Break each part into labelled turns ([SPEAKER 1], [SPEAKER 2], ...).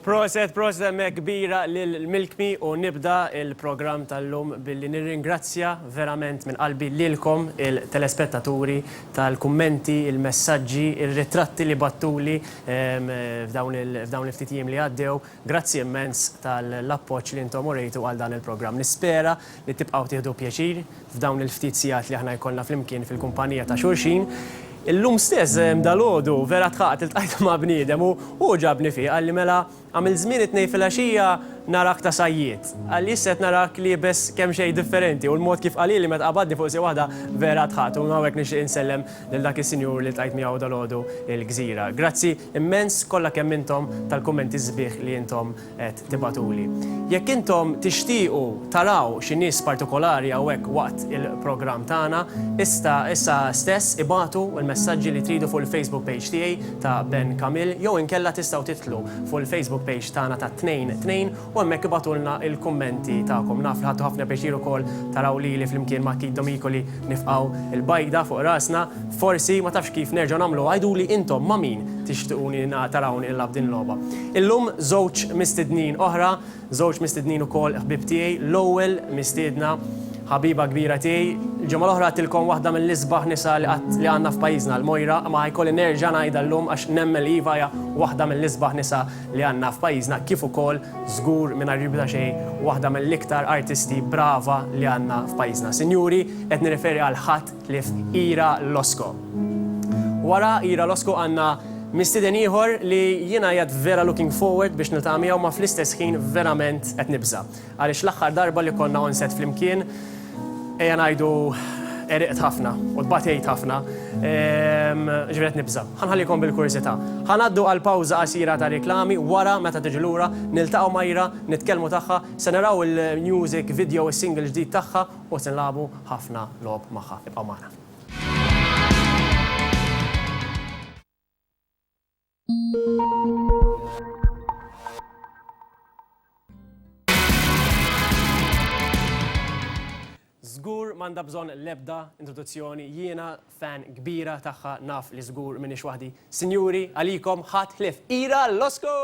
[SPEAKER 1] Proset emmek kbira lil-Milkmi u nibda il-program tal-lum billi nirringrazzja verament minn qalbi lilkom il-telespettaturi tal-kummenti, il-messagġi, il-ritratti li battuli f'dawn il-ftitijiem li għaddew. Grazzi immens tal-appoġġ li intom urejtu għal dan il-program. Nispera li tibqgħu tieħdu pjaċir f'dawn il-ftit sigħat li aħna jkollna flimkien fil-kumpanija ta' xulxin. Illum stess dal-għodu vera tħaqat il-tqajt ma' bniedem u ġabni fi għalli mela għamil żmien it-tnejn fil-għaxija narak ta' sajjiet. Għalli jisset narak li bes kemm xejn differenti u l-mod kif għalli li meta qabadni fuq si waħda vera tħaqat u għawek nixtieq insellem lil dak is-sinjur li tqajt miegħu dal-għodu il-Gżira. Grazzi immens kollha kemm intom tal-kummenti sbieħ li intom qed tibatuli. Jekk intom tixtiequ taraw xi nies partikolari hawnhekk waqt il-programm tagħna, issa stess ibatu il-messaġġi li tridu fuq il-Facebook page tiegħi ta' Ben Kamil jew inkella tistgħu titlu fuq il-Facebook page tagħna ta' 2 u hemmhekk ibatulna il-kummenti tagħkom. Naf li ħadtu ħafna pjaċir ukoll taraw lili flimkien ma' Kid Domikoli nifqgħu il-bajda fuq rasna. Forsi ma tafx kif nerġgħu nagħmlu għajduli intom ma' min tixtiequni tarawni nilgħab din logħba. Illum żewġ mistednin oħra, żewġ mistednin ukoll ħbib tiegħi, l-ewwel mistiedna ħabiba kbira tiegħi. Ġimgħa l-oħra tilkom waħda mill-isbaħ nisa li għandna f'pajjiżna l-Mojra, ma ħajkolli nerġa' ngħidha llum għax nemmel iva hija waħda mill-isbaħ nisa li għandna f'pajjiżna kif ukoll żgur mingħajr jibda xejn waħda mill-iktar artisti brava li għandna f'pajjiżna. Sinjuri, qed nirreferi għal ħadd li Ira Losko. Wara Ira Losko għandna mistieden ieħor li jiena jgħid vera looking forward biex niltaqa' miegħu ma fl-istess ħin verament qed nibża. Għaliex l-aħħar darba li konna on set flimkien ejja ngħidu eriqt ħafna u tbatejt ħafna, ġifieri qed nibża. Ħanħallikom bil-kurżità. Ħanaddu għal pawża qasira ta' riklami wara meta tiġi lura niltaqgħu ma' Ira, nitkellmu tagħha, se naraw il-music video is-single ġdid tagħha u se nlagħbu ħafna logħob magħha. Ibqgħu magħna. Żgur m'għandha bżonn l-ebda introduzzjoni, jiena fan kbira tagħha naf li żgur minix waħdi. Sinjuri, għalikom ħadd ħlief Ira Losko!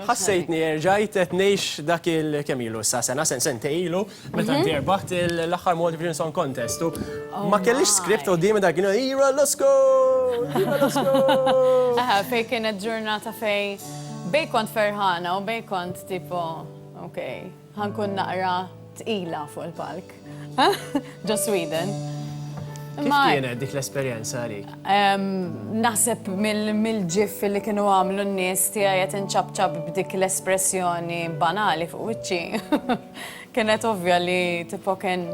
[SPEAKER 1] Ħassejtni rġajt qed ngħix dak kemm ilu sa sena sentej ilu meta rbaħt l-aħħar Multivision Song Contest. Ma kellix skript qudiemi dak kienu Ira Losko! Ira Losko!
[SPEAKER 2] Fej kienet ġurnata fej bej kont ferħana u bej kont tipo, okej, ħankun naqra tqila fuq il-palk. Ġo Sweden.
[SPEAKER 1] Kif kienet dik l-esperjenza għalik?
[SPEAKER 2] Naħseb mill-ġif li kienu għamlu n-nies tiegħi qed inċabċab b'dik l-espressjoni banali fuq wiċċi. Kienet ovvja li tipo kien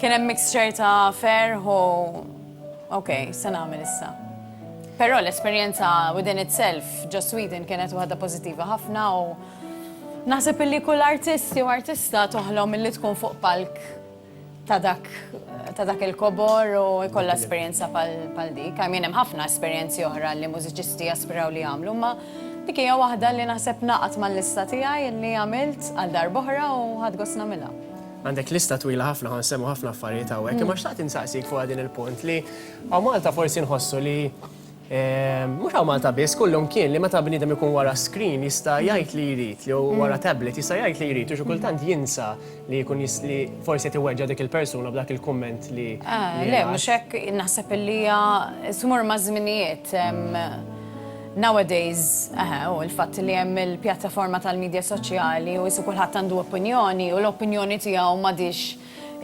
[SPEAKER 2] hemm mixture ta' ferħ u okej, se nagħmel issa. Però l-esperjenza within itself ġo Sweden kienet waħda pożittiva ħafna u naħseb illi kull artisti u artista toħlom illi tkun fuq palk ta' dak il-kobor u jkollha esperjenza pal dik. Hemm ħafna esperjenzi oħra li mużiċisti jaspiraw li jagħmlu, ma dik hija waħda li naħseb naqgħet mal-lista tiegħi li għamilt għal darb'oħra u ħadd gost nagħmilha.
[SPEAKER 1] Għandek lista twila ħafna ħansemmu ħafna affarijiet hawnhekk, imma xtaqt insaqsik fuq din il-punt li hawn Malta forsi nħossu li mhux hawn Malta biss kullhom kien li meta bniedem ikun wara screen jista' jgħid li jrid li wara tablet jista' jgħid li jrid u xi kultant jinsa li jkun li forsi tiweġġa dik il-persuna b'dak il-kumment li.
[SPEAKER 2] Le, mhux hekk naħseb illi hija smur ma' żminijiet. Nowadays, u l-fatt li hemm il-pjattaforma tal-medja soċjali u jisu kulħadd għandu opinjoni u l-opinjoni tiegħu m'għadix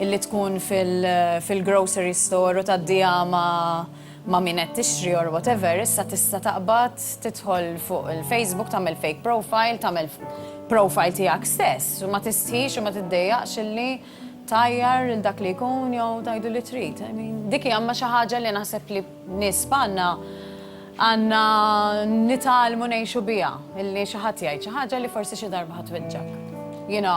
[SPEAKER 2] illi tkun fil-grocery store u tgħaddiha ma' min qed tixtri or whatever, issa tista' taqbad tidħol fuq il-Facebook tagħmel fake profile, tagħmel profile tiegħek stess u ma tistħix u ma tiddejjaqx illi tajjar dak li jkun jew tgħidu li trid. Dik hija xi ħaġa li naħseb li nies għandna nitalmu ngħixu biha, illi xi ħadd jgħid xi ħaġa li forsi xi darba ħatweġġak. Jiena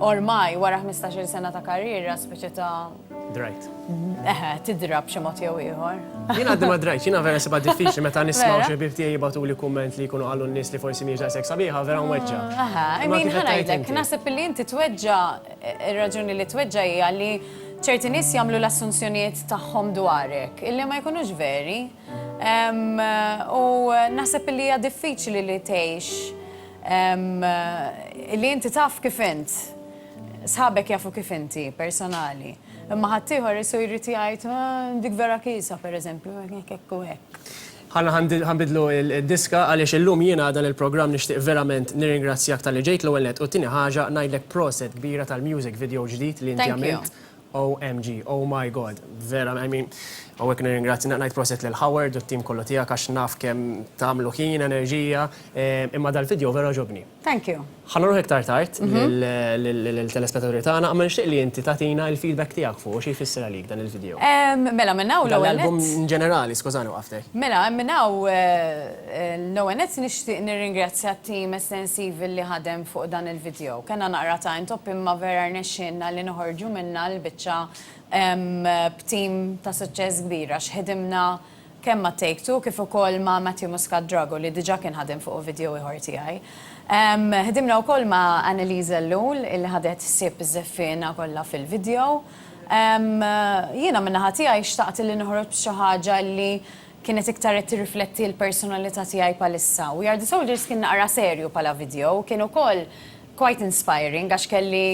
[SPEAKER 2] ormai wara 15-il sena ta' karriera speċi ta'
[SPEAKER 1] Drajt.
[SPEAKER 2] Tidrab xi mod jew ieħor.
[SPEAKER 1] Jina għaddi ma drajt, jina vera seba diffiċli meta nismaw
[SPEAKER 2] Vera?
[SPEAKER 1] xi bib tiegħi jibgħatu li kumment li jkunu għallu n-nies li forsi mhijiex daqshekk sabiħa vera mweġġa.
[SPEAKER 2] I mean, ħanajdlek, naħseb li inti tweġġa, ir-raġuni li tweġġa hija li ċerti nies jagħmlu l-assunzjonijiet tagħhom dwarek, illi ma jkunux veri. U naħseb li hija diffiċli li tgħix li inti taf kif int, sħabek jafu kif inti, personali. Imma ħaddieħor isu jrid jgħid dik vera kisa pereżempju, hekk u hekk.
[SPEAKER 1] Ħanna ħanbidlu il-diska għaliex illum jiena dan il-programm nixtieq verament nirringrazzjak tal-li ġejt l-ewwel nett u tieni ħaġa ngħidlek proset kbira tal-music video ġdid li inti
[SPEAKER 2] Thank you.
[SPEAKER 1] għamilt. OMG, oh my god, vera, I mean, għawek nirringrazzi ngħid proset lil Howard u t-tim kollu tiegħek għax naf kemm tagħmlu ħin, enerġija, imma dal-video vera ġobni.
[SPEAKER 2] Thank you.
[SPEAKER 1] Ħanruħ iktar tard lill-telespettaturi tagħna, imma nixtieq li inti tagħtina l-feedback tiegħek fuq xi jfisser għalik dan il-video.
[SPEAKER 2] Mela minnaw l-ewwel
[SPEAKER 1] L-album
[SPEAKER 2] nett.
[SPEAKER 1] in ġenerali, skużani waqftek.
[SPEAKER 2] Mela, minnaw l-ewwel nett nixtieq nirringrazzja t-tim estensiv li ħadem fuq dan il-video. Kenna naqra ta' intop imma vera rnexxinna li noħorġu minna l-biċċa b'tim ta' suċċess kbira x'ħedimna kemm ma' Take Two kif ukoll ma' Matthew Muscat Drago li diġà kien ħadem fuq video ieħor tiegħi. Ħedimna wkoll ma' Annalisa Lul illi ħadet ssieb iż-żeffina kollha fil-video. Jiena min-naħa tiegħi xtaqt li noħroġ b'xi ħaġa li kienet iktar qed tirrifletti l-personalità tiegħi bħalissa. We Are The Soldiers kien naqra serju bħala video, kien ukoll quite inspiring għax kelli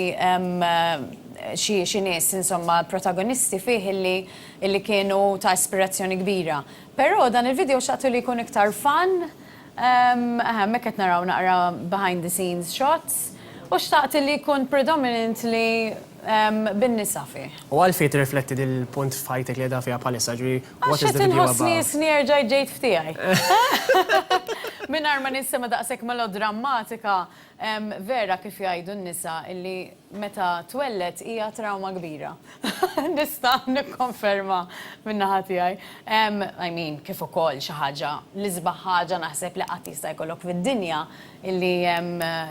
[SPEAKER 2] xi nies insomma protagonisti fih illi kienu ta' ispirazzjoni kbira. Però dan il-video xaqtu li jkun iktar fun, hemmhekk qed naraw naqra behind the scenes shots u xtaqt li jkun predominantly bin-nisa fih.
[SPEAKER 1] U għalfej tirrifletti il-punt fajtek li għedha fiha bħalissa ġri, what is the video
[SPEAKER 2] inħossni
[SPEAKER 1] about?
[SPEAKER 2] snir ġejt ftijaj. Minar ma nissema daqsek melodrammatika, vera kif jgħidu n-nisa illi meta twellet hija trauma kbira. Nista' nikkonferma minnaħa tiegħi. I mean, kif ukoll xi ħaġa l-isbaħ ħaġa naħseb li qatt jista' jkollok fid-dinja illi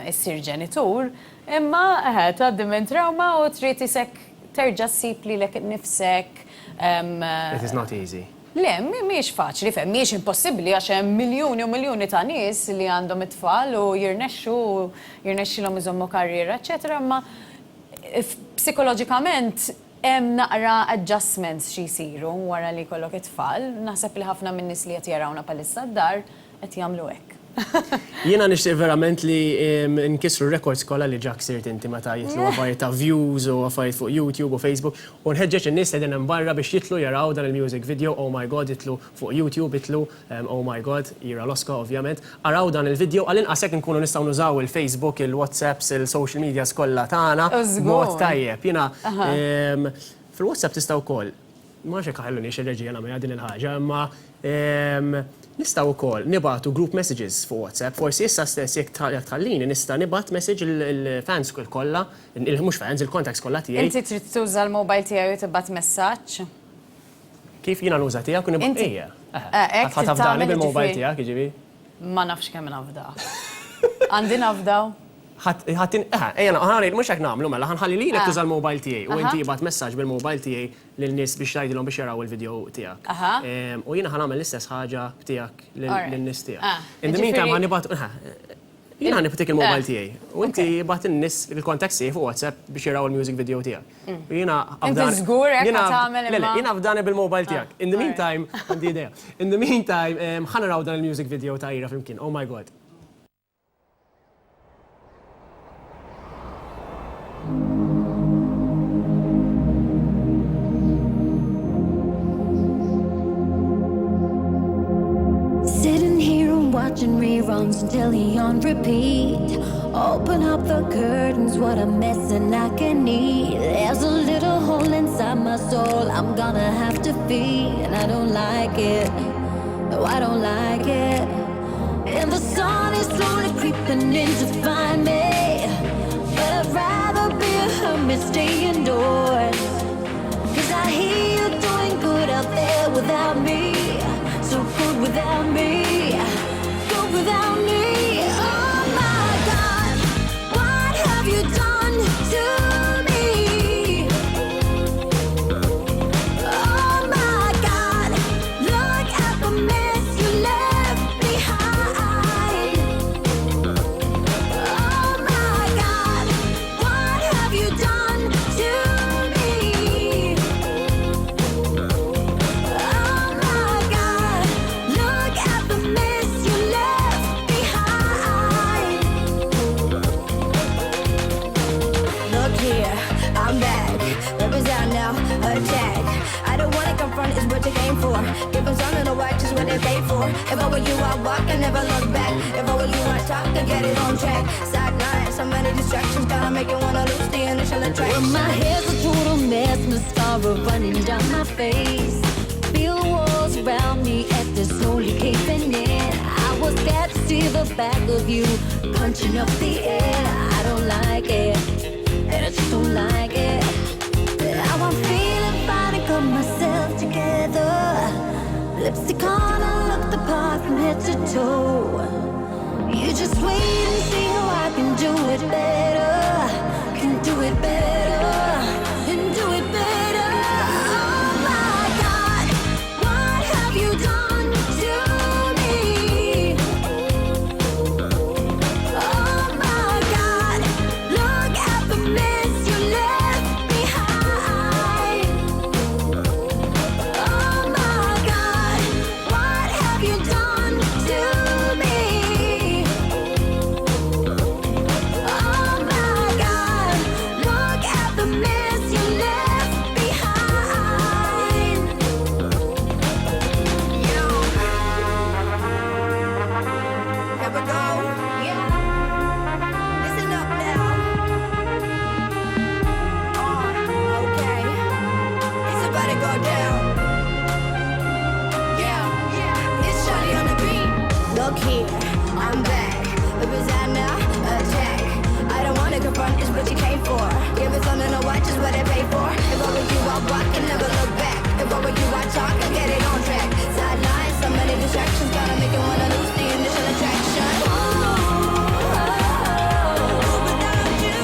[SPEAKER 2] issir ġenitur, imma tgħaddi minn trauma u trid isek terġa' ssib lilek nifsek.
[SPEAKER 1] It is not easy.
[SPEAKER 2] Le, miex faċli, fem, miex impossibli għax hemm miljoni u miljoni ta' nies li għandhom it-tfal u jirnexxilhom iżommu karriera, eċetera, ma psikoloġikament hemm naqra adjustments xi jsiru wara li jkollok it-tfal. Naħseb li ħafna min nies li qed jarawna bħalissa d-dar qed jagħmlu hekk.
[SPEAKER 1] Jiena nixtieq verament li nkissru records kollha li ġak sirt inti meta jitlu affarijiet ta' views u affarijiet fuq YouTube u Facebook u nħeġġeġ in-nies qegħdin hemm barra biex jitlu jaraw dan il-music video, oh my god, jitlu fuq YouTube jitlu, oh my god, jira l-Oska ovvjament, araw dan il-video għal-inqas hekk nkunu nistgħu nużaw il-Facebook, il-WhatsApps, il-social medias kollha tagħna mod tajjeb. Jiena fil-WhatsApp tista' wkoll, ma nafx hekk ħalluni xi reġija nagħmel din il-ħaġa, imma nistaw ukoll nibatu group messages fuq WhatsApp, forsi issa stess jekk tħallini nista' nibgħat message il-fans kollha, mhux fans, il-contacts kollha tiegħi.
[SPEAKER 2] Inti trid tuża l-mobile tiegħi u tibgħat messaġġ?
[SPEAKER 1] Kif jiena nuża tiegħek u nibgħat ejja.
[SPEAKER 2] Hekk
[SPEAKER 1] Ħadd tafdani
[SPEAKER 2] tagħmel
[SPEAKER 1] bil-mobile
[SPEAKER 2] ġifieri.
[SPEAKER 1] tiegħek, jiġifieri.
[SPEAKER 2] Ma nafx kemm nafdaw. Għandi nafdaw.
[SPEAKER 1] Ejja, ħanħalli mhux hekk nagħmlu mela ħanħalli lilek tuża l-mobile tiegħi u inti jibgħat messaġġ bil-mobile tiegħi lin-nies biex tgħidilhom biex jaraw il-video tiegħek. U jiena ħanagħmel l-istess ħaġa tiegħek lin-nies tiegħek. In the meantime ħanibgħat jiena ħanibtik il-mobile tiegħi u inti jibgħat in-nies il-contacts tiegħi fuq WhatsApp biex jaraw il-music video tiegħek. U jiena
[SPEAKER 2] Inti żgur hekk tagħmel imma.
[SPEAKER 1] Jiena fdani bil-mobile tiegħek. In the meantime, għandi idea. In the meantime, ħanaraw dan il-music video ta' Ira flimkien. Oh my god.
[SPEAKER 3] Sitting here and watching reruns until he on repeat. Open up the curtains, what a mess and I can eat. There's a little hole inside my soul I'm gonna have to feed, and I don't like it. No, I don't like it. And the sun is slowly creeping in to find me, but I'd rather be a hermit, stay indoors. 'Cause I hear you doing good out there without me. So good without me, good without me. Oh my God, what have you done to me? what they pay for. If I were you, I'd walk and never look back. If I were you, I'd talk and get it on track. Sidelines, so many distractions, gotta make you wanna lose the initial attraction. Well, my hair's a total mess, mascara running down my face. Feel the walls around me as they're slowly caving in. I was scared to see the back of you punching up the air. I don't like it, and I just don't like it. Now I'm feeling fine and got myself together. Lipstick on, I look the part from head to toe. You just wait and see how I can do it better. Can do it better. Can do it better. Oh my God, what have you done to me? Oh my God, look at the mess you left behind. Oh my God, what have you done to me? Oh my God, look at the mess you left behind. Here we go. Yeah. Listen up now. Okay. It's about to go down. Yeah. It's Charlie on the beat. Look here, I'm back. If it's out now, attack. I don't wanna confront, it's what you came for. Give it something to watch, is what they pay for. If I were you, I'd walk and never look back. If I were you, I'd talk and get it on track. Sidelines, so many distractions, gotta make you wanna lose the initial attraction. Without you.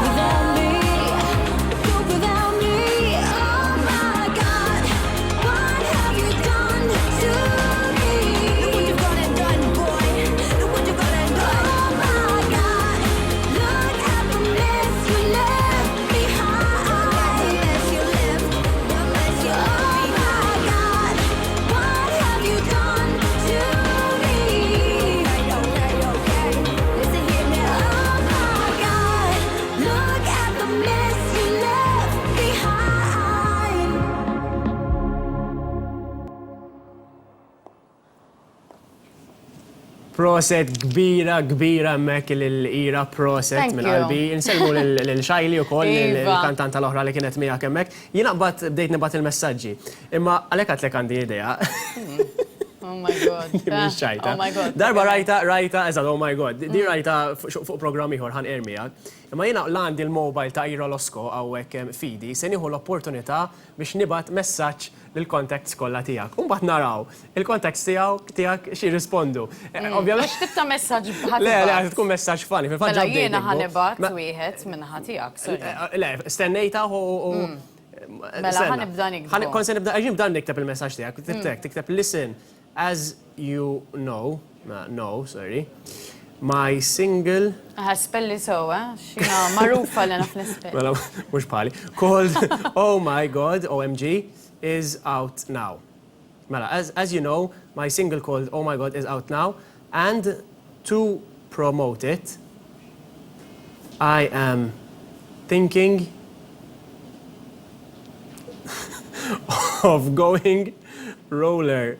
[SPEAKER 3] Without me, without me. Oh my God, what have you done to me? Look what you've gone and done, boy. Look what you've gone and done. Oh my God, look at the mess you left behind. The mess you left, the mess you left behind. Oh my God, what have you done to me? Okay. Listen here now. Oh my God, look at the mess you left behind.
[SPEAKER 1] Proset kbira mek l-ira proset
[SPEAKER 2] Thank
[SPEAKER 1] minn
[SPEAKER 2] you.
[SPEAKER 1] qalbi. Nselmu l-xajli u koll
[SPEAKER 2] Iva.
[SPEAKER 1] il-kantanta l-oħra li kienet mija kemmek. Jina bdejt nibat il-messagġi. Imma għalek għatlek għandi idea.
[SPEAKER 2] Oh my God.
[SPEAKER 1] Mhix ċajta.
[SPEAKER 2] Oh my God.
[SPEAKER 1] Darba rajta, eżad, oh my God. Di rajta fuq programm ieħor ħan ermijak. Imma jiena għandi l-mobile ta' Ira Losko għawek fidi, se nieħu l-opportunità biex nibat messaġġ lill-contacts kollha tiegħek. Imbagħad naraw il-contacts tiegħek xi jirrispondu. Ovvjament.
[SPEAKER 2] Għax tibta messaġġ
[SPEAKER 1] Le, għad tkun messaġġ funny.
[SPEAKER 2] Mela jiena ħanibat wieħed minn ħatijak, sorry.
[SPEAKER 1] Le, stennejta u.
[SPEAKER 2] Mela ħanibda nikbu.
[SPEAKER 1] Konse nibda nikteb il-messaġġ tiegħek. Tikteb listen, as you know, my single.
[SPEAKER 2] Spelli sowa, xina marufa li naf nispell.
[SPEAKER 1] Mela, mhux bħali. Called Oh My God, OMG, is out now. Mela, as you know, my single called Oh My God is out now, and to promote it, I am thinking of going roller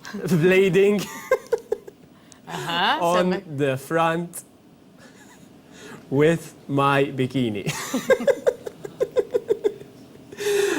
[SPEAKER 1] blading on the front with my bikini.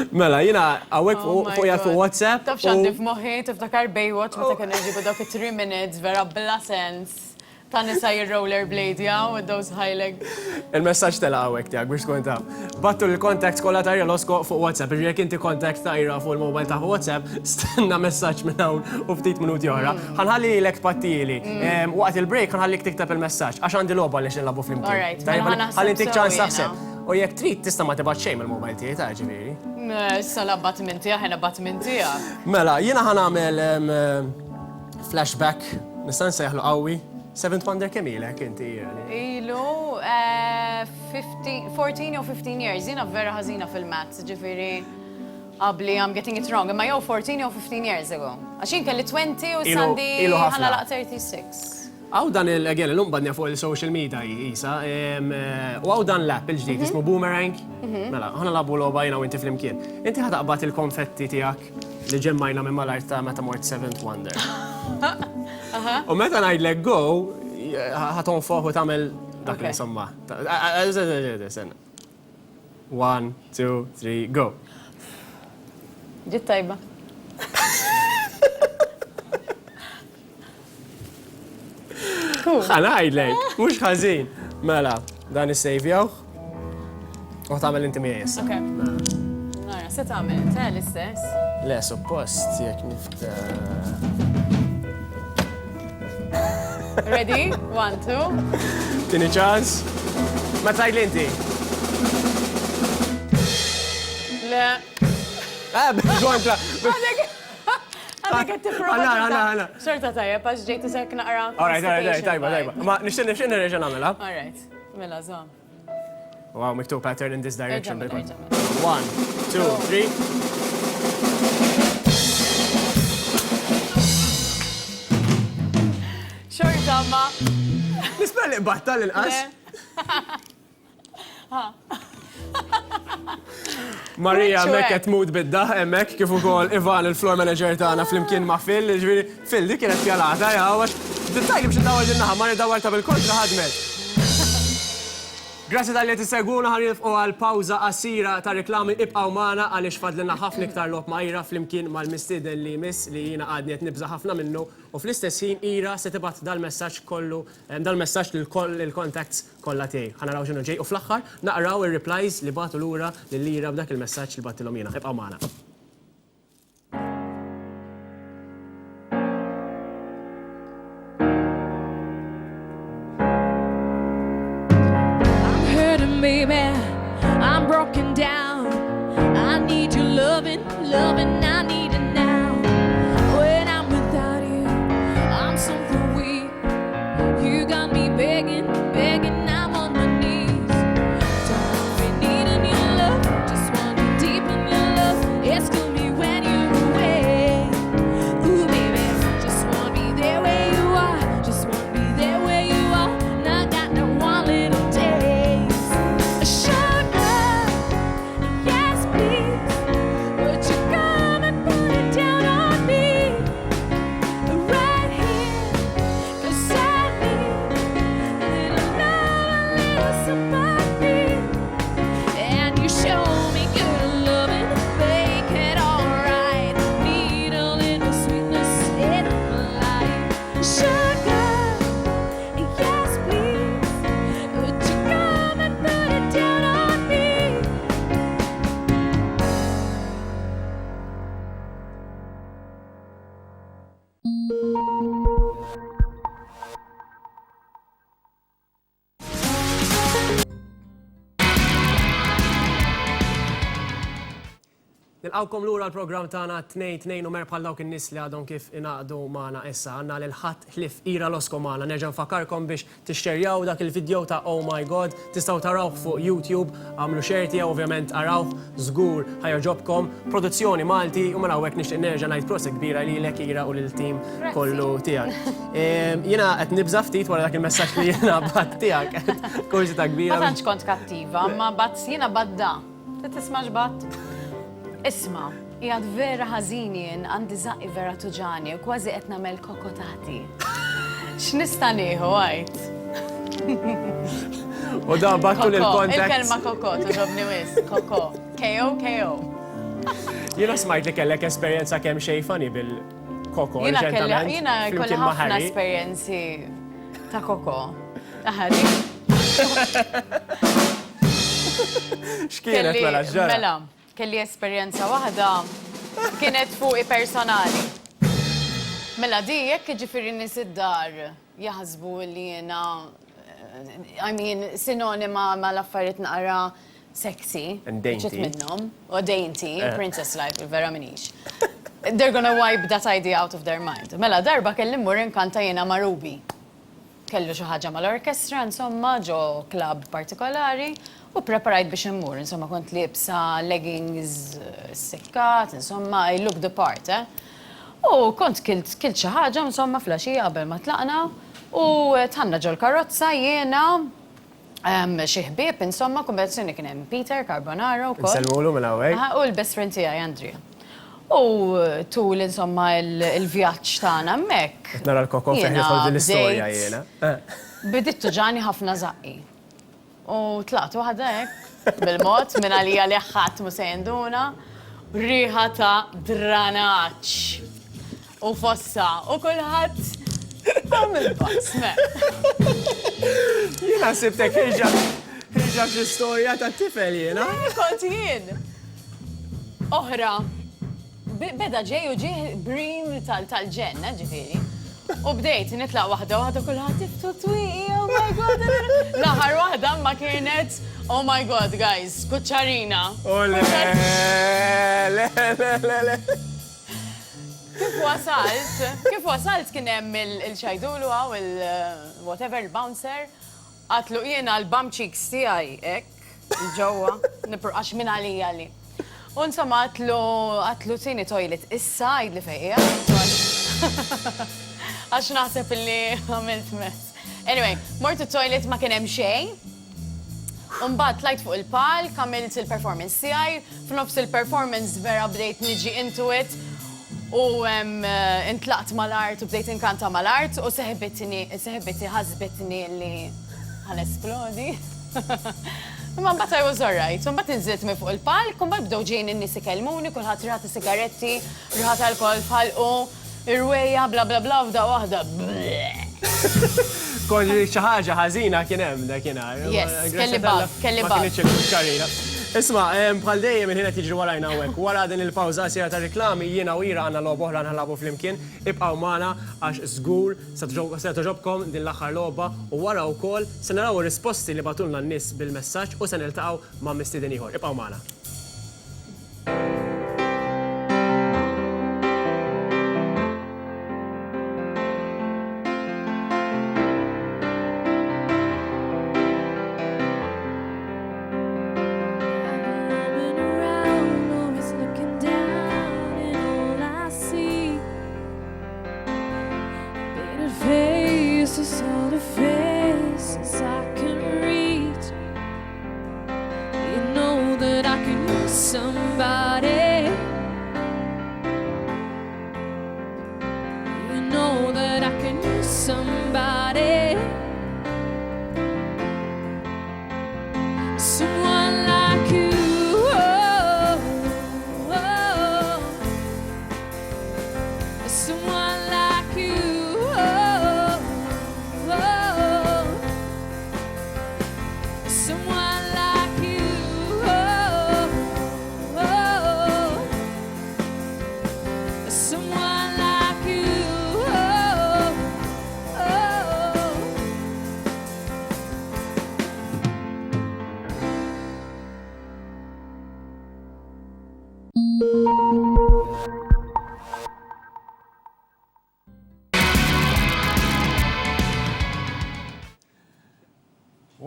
[SPEAKER 1] Mela, jina għawek fuq fuq WhatsApp.
[SPEAKER 2] Taf xandi f'moħħi, tiftakar Baywatch meta kien iġibu dawk 3 minutes vera bla sens. Ta' nisa roller-blade, yeah, with those high legs.
[SPEAKER 1] Il-messaġġ tela għawek tiegħek biex tkun taf. Battu l-contacts kollha ta' Ira Losko fuq WhatsApp. Jekk inti contact ta' Ira fuq il-mobile ta' WhatsApp, stenna messaġġ minn hawn u ftit minuti oħra. Ħanħalli lek pattili. Waqt il-break ħanħallik tikteb il-messaġġ għax għandi logħba li nilagħbu flimkien.
[SPEAKER 2] Alright, mela ħanaħseb
[SPEAKER 1] ħalli intik ċans
[SPEAKER 2] sew
[SPEAKER 1] taħseb. U jekk trid tista' ma tibgħat xejn mill-mobile tiegħi ta' ġifieri.
[SPEAKER 2] Issa labbat minn tiegħek, ħena bat minn tiegħek.
[SPEAKER 1] Mela, jiena ħanagħmel flashback, nista' nsejħlu qawwi. 7th Wonder kemm ilek inti?
[SPEAKER 2] Ilu 14 or 15 years, jina vera ħażina fil-maths, ġifiri qabli I'm getting it wrong, imma jew 14 or 15 years ago. Għaxin kelli 20 u sandi ħana laq 36.
[SPEAKER 1] Għaw dan il-għen, l-lum badnja fuq il-social media jisa, u għaw dan l-app il-ġdijt, jismu Boomerang. Mela, ħana labu loba jina u inti fl-imkien. Inti ħataqbat il-konfetti tijak li ġemmajna minn mal-art ta' meta mort Seventh Wonder. U meta ngħidlek go, ħaton fuq u tagħmel dak li insomma. 1, 2, 3, go.
[SPEAKER 2] Ġit tajba.
[SPEAKER 1] Ħanajdlek, mux ħażin. Mela, dan is-sejvjaw. U tagħmel inti miegħi issa.
[SPEAKER 2] Ok. Nara, se tagħmel inti l-istess.
[SPEAKER 1] Le, suppost, jekk nifta.
[SPEAKER 2] Ready? 1, 2.
[SPEAKER 1] Tini ċans? Ma tgħidli inti.
[SPEAKER 2] Le.
[SPEAKER 1] Kontra.
[SPEAKER 2] Għadek għed tifrova.
[SPEAKER 1] Għala.
[SPEAKER 2] Xorta tajja, paċ ġejtu sekk naqra.
[SPEAKER 1] Alright, tajba. Ma nixtin nerġa' nagħmilha.
[SPEAKER 2] Alright, mela zom.
[SPEAKER 1] Wow, miktub pattern in this direction.
[SPEAKER 2] Erġa'
[SPEAKER 1] 1, 2, 3.
[SPEAKER 2] Xorta ma.
[SPEAKER 1] Nispera li battal il-qas. Marija mek qed tmut bidda hemmhekk kif ukoll Ivan il-floor manager tagħna flimkien ma' Phil, ġifieri Phil dik kienet fjalata jaw għax dittajli biex indawar din naħa ma nidawar ta' bil-kontra ħadmet. Grazzi tal-li tisseguna ħanilfqu għal pawża qasira ta' reklami ibqgħu magħna għaliex fadlilna ħafna iktar lob ma' Ira flimkien mal-mistieden li jmiss li jiena għadni qed nibża ħafna minnu u fl-istess ħin Ira se tibgħat dal-messaġġ kollu dal-messaġġ lill-contacts kollha tiegħi. Ħanaraw x'inhu ġej u fl-aħħar naqraw ir-replies li bagħtu lura lil Ira b'dak il-messaġġ li battilhom jiena. Ibqgħu magħna.
[SPEAKER 4] Baby, I'm broken down. I need your loving, I need it now. When I'm without you, I'm something weak. You got me begging, I'm on my knees. Don't want me needing your love, just want to deep in your love. Excuse me when you're away. Ooh, baby, just want to be there where you are. Just want to be there where you are. Not got no one little day.
[SPEAKER 1] Nilqawkom lura l-programm tagħna tnejn u bħal dawk in-nies li għadhom kif inaqdu magħna issa għandna lil ħadd ħlif Ira Losko magħna. Nerġa' nfakkarkom biex tixxerjaw dak il-video ta' Oh My God, tistgħu tarawh fuq YouTube, għamlu share tiegħu ovvjament arawh żgur ħajjoġobkom. Produzzjoni Malti u minn hawnhekk nixtieq nerġa' ngħid proset kbira lilek Ira u lill-tim kollu tiegħek. Jiena qed nibża ftit wara dak il-messaġġ li jiena batt tiegħek. Kursi ta' kbira.
[SPEAKER 2] Ma tantx kont kattiva, ma batt jiena badda. Tismax batt? Isma, jgħad vera ħażinien għandi zaqqi vera tuġani u kważi qed nagħmel kokotati. X'nista' nieħu għajt?
[SPEAKER 1] U da battu lill-contacts.
[SPEAKER 2] Il-kelma koko tuġobni wis, koko. KO.
[SPEAKER 1] Jiena smajt li kellek esperjenza kemm xejn funny bil-koko.
[SPEAKER 2] Jiena kolli ħafna esperjenzi ta' koko. Aħari.
[SPEAKER 1] X'kienet mela ġara?
[SPEAKER 2] Mela. Kelli esperjenza waħda kienet fuqi personali. Mela di jekk ġifieri nies id-dar jaħsbu li jiena sinonima mal-affarijiet naqra sexy.
[SPEAKER 1] And dainty.
[SPEAKER 2] ġiet minnhom. U dainty, princess like, vera minix. They're gonna wipe that idea out of their mind. Mela darba kelli mmur inkanta jiena ma' Ruby. Kellu xi ħaġa mal-orkestra, insomma, ġo club partikolari. U preparajt biex immur, insomma, kont libsa leggings sekkat, insomma, I look the part, U kont kilt xi ħaġa, insomma, flaxija qabel ma tlaqna, U tħanna ġol karozza jiena xi ħbieb, insomma, kombinazzjoni kien hemm Peter Carbonaro wkoll.
[SPEAKER 1] Nselmulu minn hawnhekk.
[SPEAKER 2] U l-best friend tiegħi Andrea. U tul insomma il-vjaġġ tagħna hemmhekk.
[SPEAKER 1] Nara l-koko feħħi din l-istorja jiena.
[SPEAKER 2] Bidittu ġani ħafna zaqqi. U tlaqt waħda hekk bil-mod minn għalija li ħadd mu se jenduna riħa ta' dranaċ. U fossa u kulħadd għamil basme.
[SPEAKER 1] Jiena sibtek ħiġab l-istorja ta' tifel jiena.
[SPEAKER 2] Kont jien. Oħra, beda ġej u ġej brim tal-ġenna ġifieri. U bdejt nitlaq waħda kulħadd tiftu twiqi, oh my god. L-aħħar waħda ma kienet, oh my god, guys, kuċċarina.
[SPEAKER 1] Le.
[SPEAKER 2] Kif wasalt kien hemm il-ċajdulu għaw il-whatever, il-bouncer, għatlu jiena l-bum cheeks tiegħi hekk ġewwa, għax minn għalija li. U insomma għatlu tini toilet issa għidli fejqija. Għax naħseb li għamilt mess. Anyway, mortu toilet ma kien hemm xejn. Mbagħad tlajt fuq il-palk, għamilt il-performance tiegħi, f'nofs il-performance vera bdejt niġi into it u intlaqt mal-art u bdejt inkanta mal-art u seħbeti ħasbetni li ħal-esplodi. Ma mbagħad I was alright, u mbagħad inżilt minn fuq il-palk, u mbagħad bdew ġejjin in-nies ikellmuni, kulħadd rħata sigaretti, rħata alkohol fħalqu, irwejja bla bla bla f'da waħda.
[SPEAKER 1] Kolli xi ħaġa ħażina kien hemm dakinhar.
[SPEAKER 2] Yes, kelli bab.
[SPEAKER 1] Ma kienx il-kuċċarina. Isma' bħal dejjem minn ħina tiġi warajna hawnhekk. Wara din il-pawża sira ta' riklami jiena u Ira għandna logħba oħra nħallabu flimkien. Ibqgħu magħna għax żgur se toġobkom din l-aħħar logħba u wara wkoll se naraw ir-risposti li batulna n-nies bil-messaġġ u se niltaqgħu ma' mistieden ieħor. Ibqgħu magħna.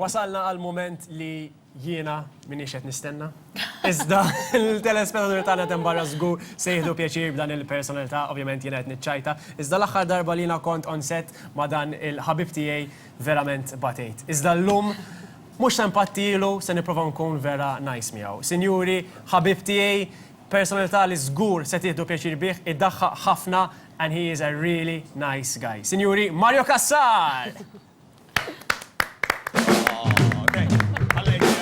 [SPEAKER 1] Wasalna għal-moment li jiena minix qed nistenna. Iżda il-telespettatur tagħna tembarra żgur se jieħdu pjaċir b'dan il-personalità, ovvjament jiena qed niċċajta. Iżda l-aħħar darba li jiena kont on set ma' dan il-ħabib tiegħi verament batejt. Iżda llum mhux se npattilu se nipprova nkun vera nice miegħu. Sinjuri, ħabib tiegħi, personalità li żgur se tieħdu pjaċir bih, iddaħħaq ħafna and he is a really nice guy. Sinjuri, Mario Kassar!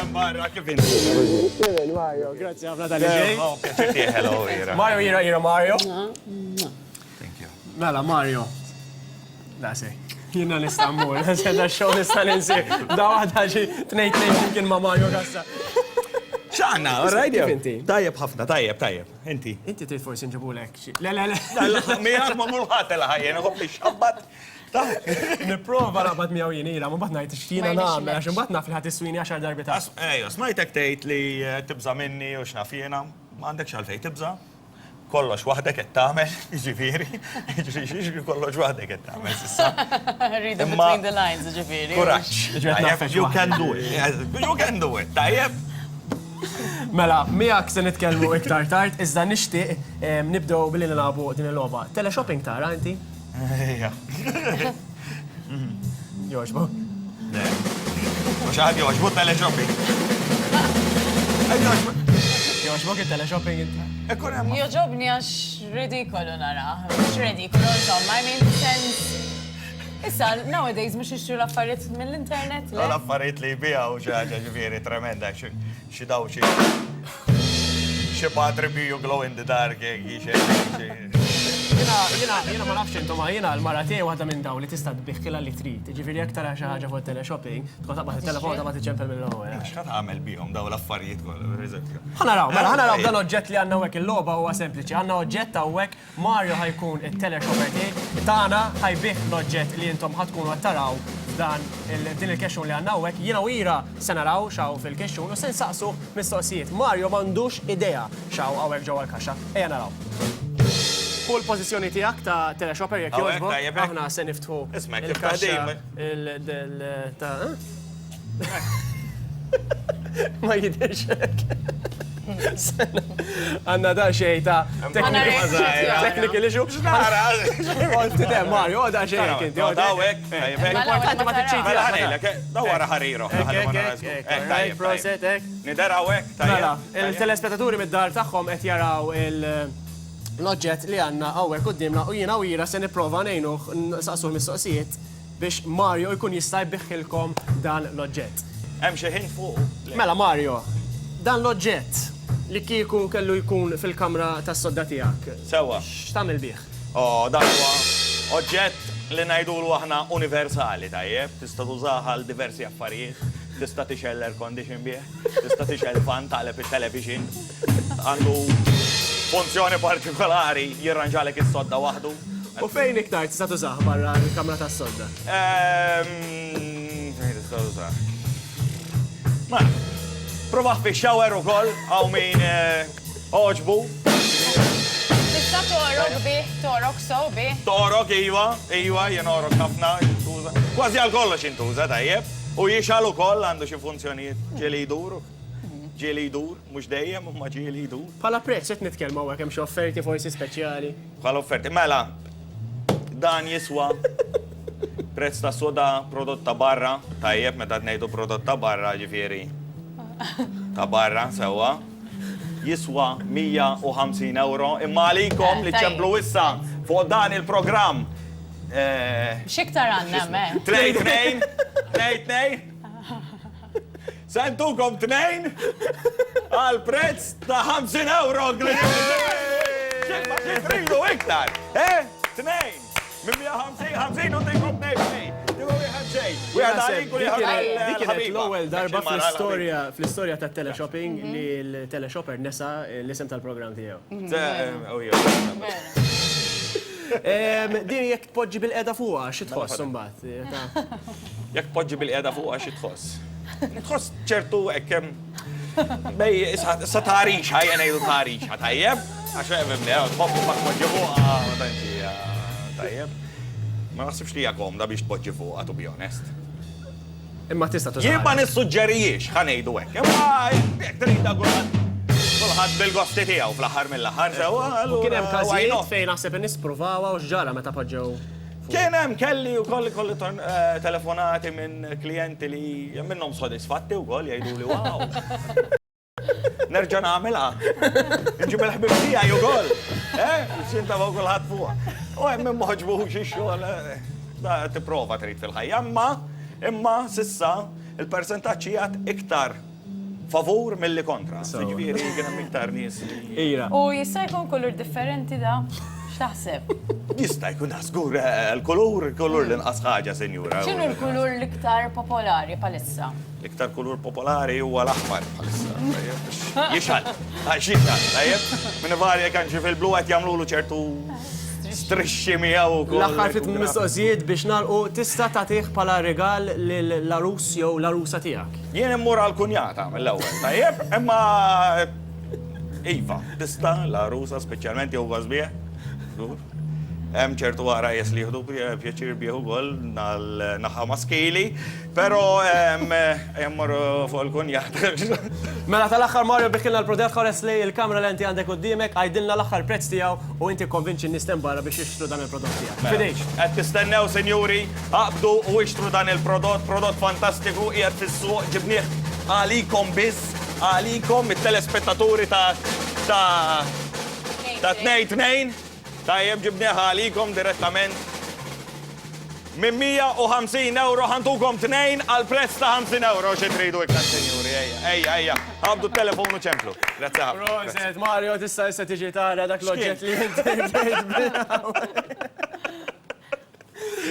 [SPEAKER 5] Barra, kif inti?
[SPEAKER 1] Mario, grazie ħafna tal-ġej.
[SPEAKER 5] Hello, Ira.
[SPEAKER 1] Mario, Ira, Mario.
[SPEAKER 5] Thank you.
[SPEAKER 1] Mela, Mario. Da se, jina nistammur, da show nista' ninsir. Da waħda ġi tnejt kien ma' Mario Kassa.
[SPEAKER 5] ċanna,
[SPEAKER 1] Kif inti?
[SPEAKER 5] Tajjeb ħafna, tajjeb. Inti?
[SPEAKER 1] Inti trid forsi nġibulek xi. Le.
[SPEAKER 5] Miħar ma mulħat l-ħajjen, uħob li xabbat.
[SPEAKER 1] Nipprova naqbad miegħu jien ira, ma mbagħad ngħid x'jiena nagħmel għax imbagħad naf li ħadd iswini 10 darbi ta'.
[SPEAKER 5] Ejja, smajtek tgħid li tibża minni u x'naf jiena, m'għandekx għalfejn tibża. Kollox waħdek qed tagħmel, jiġifieri kollox waħdek qed tagħmel s'issa.
[SPEAKER 2] Read between the lines, ġifieri.
[SPEAKER 5] Kuraġġ. You can do it. You can do it. Tajjeb.
[SPEAKER 1] Mela, miegħek se nitkellmu iktar tard, iżda nixtieq nibdew billi nilagħbu din il-logħba. Teleshopping tara inti?
[SPEAKER 5] Ejja.
[SPEAKER 1] Joġbok.
[SPEAKER 5] Mux ħad joġbu teleshopping.
[SPEAKER 1] Joġbok il-teleshopping inta.
[SPEAKER 5] Ekkun hemm.
[SPEAKER 2] Joġobni għax ridikolu nara, mux ridikolu, insomma, I mean, sense. Issa, nowadays mux ixtru l-affarijiet mill-internet, le?
[SPEAKER 5] L-affarijiet li jbijaw ġaġa ġifieri tremenda, xi daw xi patri biju glow in the dark,
[SPEAKER 1] Jena ma nafx intom, jena l-mara tiegħi waħda minn daw li tista' tbiħħilha li trid. Ġifieri jekk tara xi ħaġa fuq teleshopping, tkun taqbad it-telefon taqbad iċempel mill-ewwel.
[SPEAKER 5] X'ħad għamel bihom daw l-affarijiet kollha, pereżempju.
[SPEAKER 1] Ħanaraw dan oġġett li għandna hawnhekk il-logħba huwa sempliċi. Għandna oġġett hawnhekk Mario ħajkun it-teleshopper tiegħi, tagħna ħajbih l-oġġett li intom ħadkunu qed taraw dan din il-kexxun li għandna hawnhekk. Jiena u ira se naraw xaw fil-kexxun u se nsaqsu mistoqsijiet. Mario m'għandux idea xaw hawnhekk ġewwa l-kaxxa. Ejja naraw. Kull pożizzjoni tiegħek ta' teleshopper jekk
[SPEAKER 5] Hawnhekk,
[SPEAKER 1] jogħġbok,
[SPEAKER 5] tajjeb,
[SPEAKER 1] aħna se niftħu
[SPEAKER 5] Ismek,
[SPEAKER 1] il-kaxxa ma jidirx hekk. Għanna da xej ta' technical issue.
[SPEAKER 5] Nara,
[SPEAKER 1] Għolti te, Mario, da xej kinti.
[SPEAKER 5] dawek,
[SPEAKER 1] Importanti ma t-ċiti.
[SPEAKER 5] ħanejlek, dawara ħariru.
[SPEAKER 1] Proset, ek.
[SPEAKER 5] Nidarawek,
[SPEAKER 1] Mela,
[SPEAKER 5] tajjeb.
[SPEAKER 1] il-telespettaturi mid-dar tagħhom qed jaraw l-oġġett li għandna hawnhekk qudiemna u jiena u ira se nipprova ngħinuh nsaqsu l-mistoqsijiet biex Mario jkun jista' jbiħħilkom dan l-oġġett.
[SPEAKER 5] Hemm xi ħin fuq.
[SPEAKER 1] Mela Mario, dan l-oġġett li kieku kellu jkun fil-kamra tas-sodda tiegħek.
[SPEAKER 5] Sewa.
[SPEAKER 1] X'tagħmel bih?
[SPEAKER 5] Dan huwa oġġett li ngħidulu aħna universali tajjeb, tista' tużaha għal diversi affarijiet, tista' tixel air condition bih, tista' tixel fan taqleb it-television, għandu funzjoni partikolari jirranġalek is-sodda waħdu.
[SPEAKER 1] U fejn iktar tista' tużah barra l-kamra tas-sodda?
[SPEAKER 5] Tista' tużaha. Ma, provaħ fi shower ukoll, għaw min oġbu.
[SPEAKER 2] Tista' torok bih, torok sow bih.
[SPEAKER 5] Torok, iva, jen orok ħafna, jintuża. Kważi għal kollox jintuża, tajjeb. U jixal ukoll għandu xi funzjonijiet ġieli jdur. Ġieli jdur, mhux dejjem, ma ġieli jdur.
[SPEAKER 1] Bħala prezz qed nitkellmu hawnhekk hemm xi offerti forsi speċjali.
[SPEAKER 5] Bħala offerti. Mela, dan jiswa prezz ta' soda prodott ta' barra, tajjeb meta ngħidu prodott ta' barra ġifieri. Ta' barra, sewwa. Jiswa 150 euro, imma għalikom li ċemplu issa fuq dan il-programm.
[SPEAKER 2] Xiktar għanna, me?
[SPEAKER 5] Tnejn. Sentukom tnejn għal prezz ta' 50 euro. ċekma ċekridu iktar. Tnejn. Min 150 u tikom tnejn.
[SPEAKER 1] Dik kienet l-ewwel darba fl-istorja tat-teleshopping li l-teleshopper nesa l-isem tal-programm tiegħu. Din jekk tpoġġi bil-qiegħda fuqha xi tħoss imbagħad?
[SPEAKER 5] Jekk poġġi bil-qiegħda fuqha xi tħoss? Tħoss ċertu hekk bej sa tarixa ngħidu tarixa tajjeb għax hemm tħobbu ma tpoġġi fuqha tajjeb. Ma naħsibx li hija komda biex tpoġġi fuqha to be honest.
[SPEAKER 1] Imma tista' tuża.
[SPEAKER 5] Jien ma nissuġġerijiex ħanejdu hekk. Imma jekk trid kulħadd bil-gosti tiegħu fl-aħħar mill-aħħar sewwa.
[SPEAKER 1] Kien hemm każijiet fejn naħseb nispruvawa u x'ġara meta poġġew.
[SPEAKER 5] Kien hemm kelli wkoll telefonati minn klijenti li minnhom sodisfatti wkoll jgħiduli wow. Nerġa' nagħmilha. Inġib il-ħbib tiegħi wkoll. X'inta kulħadd fuqha. U hemm ma ħoġbuhux ix-xogħol. Tipprova trid fil-ħajja, imma sissa il-persentaġġ jgħid iktar favur milli kontra. Jiġifieri kien hemm iktar nies.
[SPEAKER 2] U jista' jkun kulur differenti da? X'taħseb?
[SPEAKER 5] Jista' jkun żgur il-kulur l-inqas ħaġa, Sinjura.
[SPEAKER 2] X'inhu l-kulur l-iktar popolari palissa?
[SPEAKER 5] L-iktar kulur popolari huwa l-aħmar bħalissa. Jixal, jixal, tajjeb? Minn varja kan xi fil-blu qed jagħmlulu ċertu strixxi miegħu wkoll.
[SPEAKER 1] L-aħħar fit mistoqsijiet biex nagħlqu tista' tagħtih bħala regal lill-arus jew l-arusa tiegħek.
[SPEAKER 5] Jien immur għall-kunjata mill-ewwel, tajjeb? Imma iva, tista' l-arusa speċjalment jew għażbieħ. hemm ċertu RIS li jieħdu pjaċir bieħu wkoll naħa maskili, però jemmorru fuq il-kunjat.
[SPEAKER 1] Mela tal-aħħar Mario biħkilna l-prodott ħares li l-kamra li inti għandek qudiemek għajdilna l-aħħar prezz tiegħu u inti konvinċi n-nies barra biex jixtru dan il-prodott tiegħek. Fidejx.
[SPEAKER 5] Qed tistennew, sinjuri, aqbdu u ixtru dan il-prodott fantastiku qiegħed fis-suq ġibnieh għalikom biss, għalikom it-telespettaturi ta' 2-2. Tajjeb ġibnieh għalikom direttament. Min 150 euro ħantukom 2 għal prezz ta' 50 euro xi tridu iktar, sinjuri. Ejja. Ħabdu t-telefonu ċemplu. Grazzi ħafna.
[SPEAKER 1] Proset, Mario, tista' issa tiġi tara dak l-oġġett li inti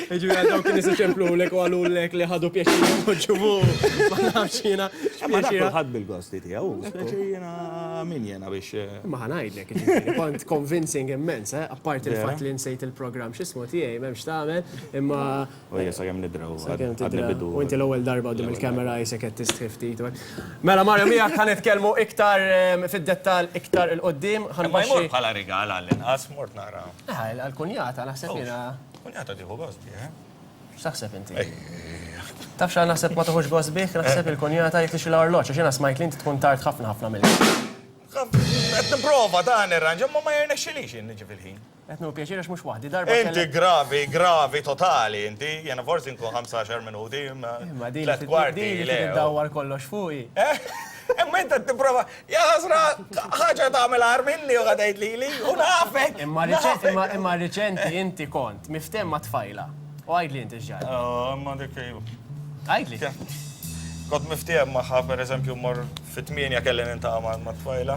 [SPEAKER 1] Iġu għaddaw kien ċemplu l-ek u għallu l-ek li ħadu pjaċina u ġubu. Ma nafxina.
[SPEAKER 5] Ma dak kulħadd bil-gosti tiegħu, speċi jiena min jiena biex.
[SPEAKER 1] Ma ħanajdlek, kont convincing immens, apart il-fatt li nsejt il-programm x'ismu tiegħi m'hemmx tagħmel, imma.
[SPEAKER 5] Ejja sakemm nidraw, għadni bidu.
[SPEAKER 1] U inti l-ewwel darba qudiem il-kamera jisek qed tistħif ftit. Mela Mario miegħek ħanitkellmu iktar fid-dettall iktar il-qoddim.
[SPEAKER 5] Ma jmur bħala rigal għall-inqas mort nara.
[SPEAKER 1] Għal-kunjata naħseb jiena.
[SPEAKER 5] Kunjata tieħu gosti,
[SPEAKER 1] X'taħseb inti? Tafx għal naħseb ma toħux gost bih, naħseb il-kunjata jek tixil l-orloċ, għax jiena smajt li inti tkun tard ħafna mill.
[SPEAKER 5] Qed nipprova dan ir-ranġ, ma ma jirnexxilix niġi fil-ħin.
[SPEAKER 1] Qed nu pjaċir għax mhux waħdi darba.
[SPEAKER 5] Inti gravi totali, inti jiena forsi nkun 15 minuti,
[SPEAKER 1] Ma di
[SPEAKER 5] tliet kwarti le.
[SPEAKER 1] dawwar kollox fuqi.
[SPEAKER 5] Imma inti tipprova, ja ħasra ħaġa tagħmel aħar minni u għadajt lili u nafek.
[SPEAKER 1] Imma riċenti inti kont miftem ma tfajla. U għajdli inti xġar.
[SPEAKER 5] Ma dik
[SPEAKER 1] Għajdli.
[SPEAKER 5] kont miftijem maħħa, per eżempju, mor fit-8 kelli nintaqa' ma' tfajla.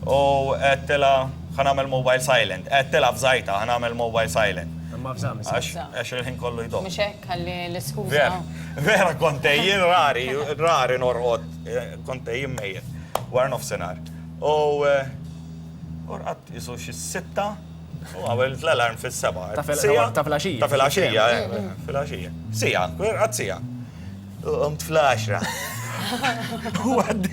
[SPEAKER 5] U għettela ħanamel mobile silent. Għettela f'żajta ħanamel mobile silent.
[SPEAKER 1] Ma fżamis.
[SPEAKER 5] Għax il-ħin kollu jdom.
[SPEAKER 2] Mux hekk ħalli l-iskuża.
[SPEAKER 5] Vera kontejjin rari norqod, kontejjin mejjet, war nofsenar. U rqatt jisu xi 6 u għabel l-alarm fis-7.
[SPEAKER 1] Ta' fil-axija.
[SPEAKER 5] Ta' fil-axija, fil-axija. Sija, rqatt sija. Umt fl-10. U għaddi,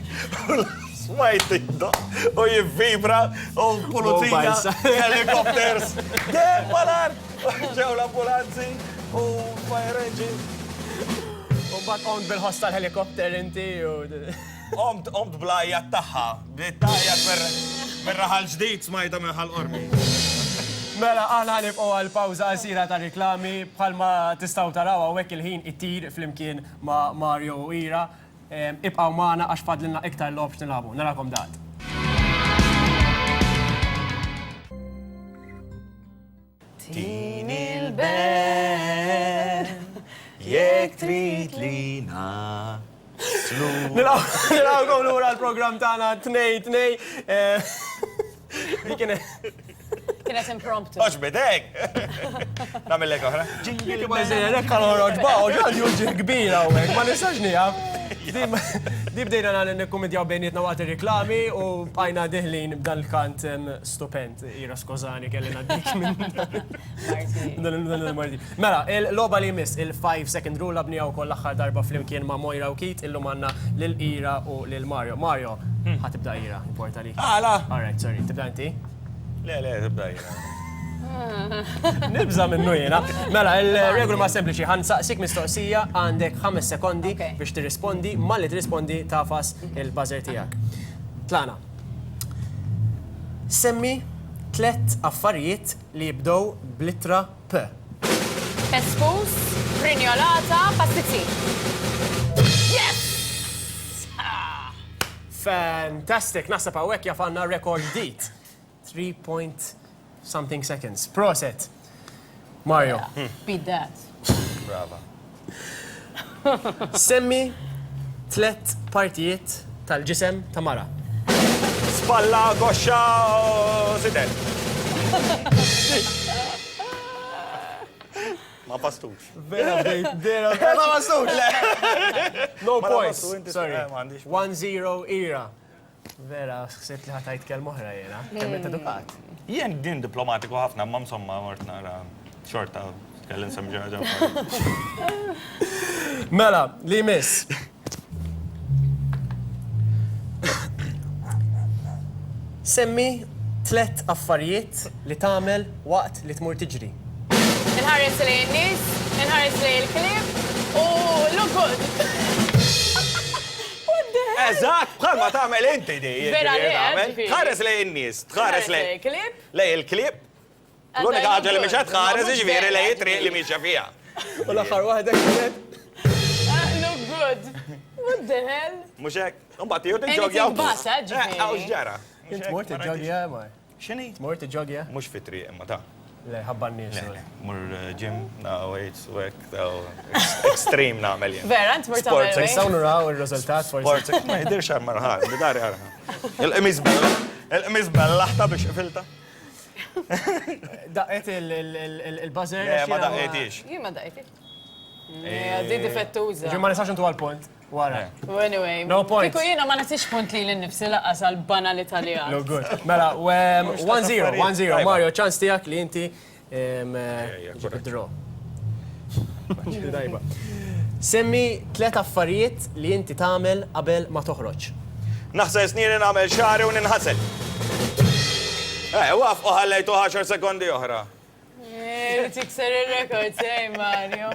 [SPEAKER 5] smajt id-do, u jivvibra, u pulizija, helikopters. Għem, malar, ġew l-ambulanzi, u fire engine.
[SPEAKER 1] U bat omt bil-ħosta l-helikopter inti u.
[SPEAKER 5] Omt blajjat taħħa, bit-tajjat berraħal ġdijt smajta minħal qormi.
[SPEAKER 1] Mela, għana ħanibqgħu għal-pawza qasira ta' riklami bħalma tistgħu taraw hawnhekk il-ħin ittir flimkien ma' Mario u Ira. Ibqgħu magħna għax fadlilna iktar logħob nilagħbu. Narakom dat.
[SPEAKER 5] Tini l-ben, jek trid lina.
[SPEAKER 1] Nilagħu lura l-programm tagħna 2-2.
[SPEAKER 2] Kienet impromptu.
[SPEAKER 5] Oċ bidek. Namillek oħra.
[SPEAKER 1] Ġiġi għal-ħoroġ baħu, ġan juġi kbira u ma nistax nijab. Di bdejna għal n-komedjaw bejnietna waqt il-reklami u bqajna diħlin b'dan l-kant stupend. Ira skużani kelli naddik minn marti. Mela, il-loba li jmiss, il-5 second rule għabni għaw koll aħħar darba flimkien ma' Mojra u Kit, illum għanna l-Ira u l-Mario. Mario, ħatibda Ira, importa li.
[SPEAKER 5] Għala.
[SPEAKER 1] Alright, sorry, tibda inti?
[SPEAKER 5] Le, tibda jina.
[SPEAKER 1] Nibza minnu jena. Mela, il-regoli ma' sempliċi, ħan saqsik mistoqsija għandek 5 sekondi biex tirrispondi, ma li tirrispondi tafas il-buzzer tijak. Tlana. Semmi 3 affarijiet li jibdow blittra P.
[SPEAKER 2] Peskus, prinjolata, pastizzi. Yes!
[SPEAKER 1] Fantastic, nasab għawek jafanna rekord dit. 3-point-something seconds. Proset. Mario.
[SPEAKER 2] Beat that.
[SPEAKER 5] Brava.
[SPEAKER 1] Semmi 3 partijiet tal-ġisem ta' mara.
[SPEAKER 5] Spalla, goxxa, sidel. Ma pastux.
[SPEAKER 1] Vera,
[SPEAKER 5] Ma pastux, le.
[SPEAKER 1] No
[SPEAKER 5] Ma
[SPEAKER 1] points.
[SPEAKER 5] nafastu, inti
[SPEAKER 1] Sorry.
[SPEAKER 5] m'għandix.
[SPEAKER 1] 1-0 Ira. Vera, xsebt li ħatajt kelmoħra jena. Kemmet edukat.
[SPEAKER 5] Jien din diplomatiku ħafna, ma msomma mort nara xorta tkellim sem ġaġa.
[SPEAKER 1] Mela, li miss. Semmi 3 affarijiet li tagħmel waqt li tmur tiġri.
[SPEAKER 2] Inħares li n-nis, inħares li l-klib u look good. What the hell?
[SPEAKER 5] Eżatt, bħalma tagħmel inti di.
[SPEAKER 2] Vera le, ġifieri.
[SPEAKER 5] Tħares lej in-nies, tħares lej
[SPEAKER 2] l-klib.
[SPEAKER 5] lej il-klib. L-unika ħaġa li mhix tħares jiġifieri lej it-triq li mixja fiha.
[SPEAKER 1] U l-aħħar waħda kienet
[SPEAKER 2] Look good. What the hell?
[SPEAKER 5] Mhux hekk. Imbagħad jew
[SPEAKER 2] Anything
[SPEAKER 5] tiġġogja.
[SPEAKER 2] but, ġifieri.
[SPEAKER 5] Hawn x'ġara.
[SPEAKER 1] int mort tiġġogja mar.
[SPEAKER 5] X'inhi?
[SPEAKER 1] Mort tiġġogja?
[SPEAKER 5] Mhux fi triq imma ta'.
[SPEAKER 1] Le, ħabba n-nies.
[SPEAKER 5] Mur gym, weights, u hekk, extreme nagħmel jien.
[SPEAKER 2] Vera, int mort tagħmel weight?
[SPEAKER 1] Nistgħu nuraw ir-riżultat forsi.
[SPEAKER 5] Sport, ma jidirx għal marħal, bidari għarħa. Il-qmis bellaħta biex filta.
[SPEAKER 1] Daqqet il-buzzer.
[SPEAKER 5] Le, ma daqqetix.
[SPEAKER 2] Jien ma daqajti. Di difettuża.
[SPEAKER 1] Ġu ma nistax intu għal-punt. Wara.
[SPEAKER 2] Anyway,
[SPEAKER 1] No point.
[SPEAKER 2] Kiku jiena ma natix punt li l-nifsi laqqas għal-banalità li
[SPEAKER 1] No
[SPEAKER 2] għal.
[SPEAKER 1] good. Mela, 1-0, 1-0.
[SPEAKER 5] Tajba.
[SPEAKER 1] Mario, ċans tijak li inti
[SPEAKER 5] correct.
[SPEAKER 1] draw. Dajba. Semmi 3 affarijiet li inti tagħmel qabel ma toħroġ.
[SPEAKER 5] Naħseb sniri nagħmel xari u ninħasel. Waqf u ħallejtu 10 sekondi oħra.
[SPEAKER 2] Tikser il-rekord, sej Mario.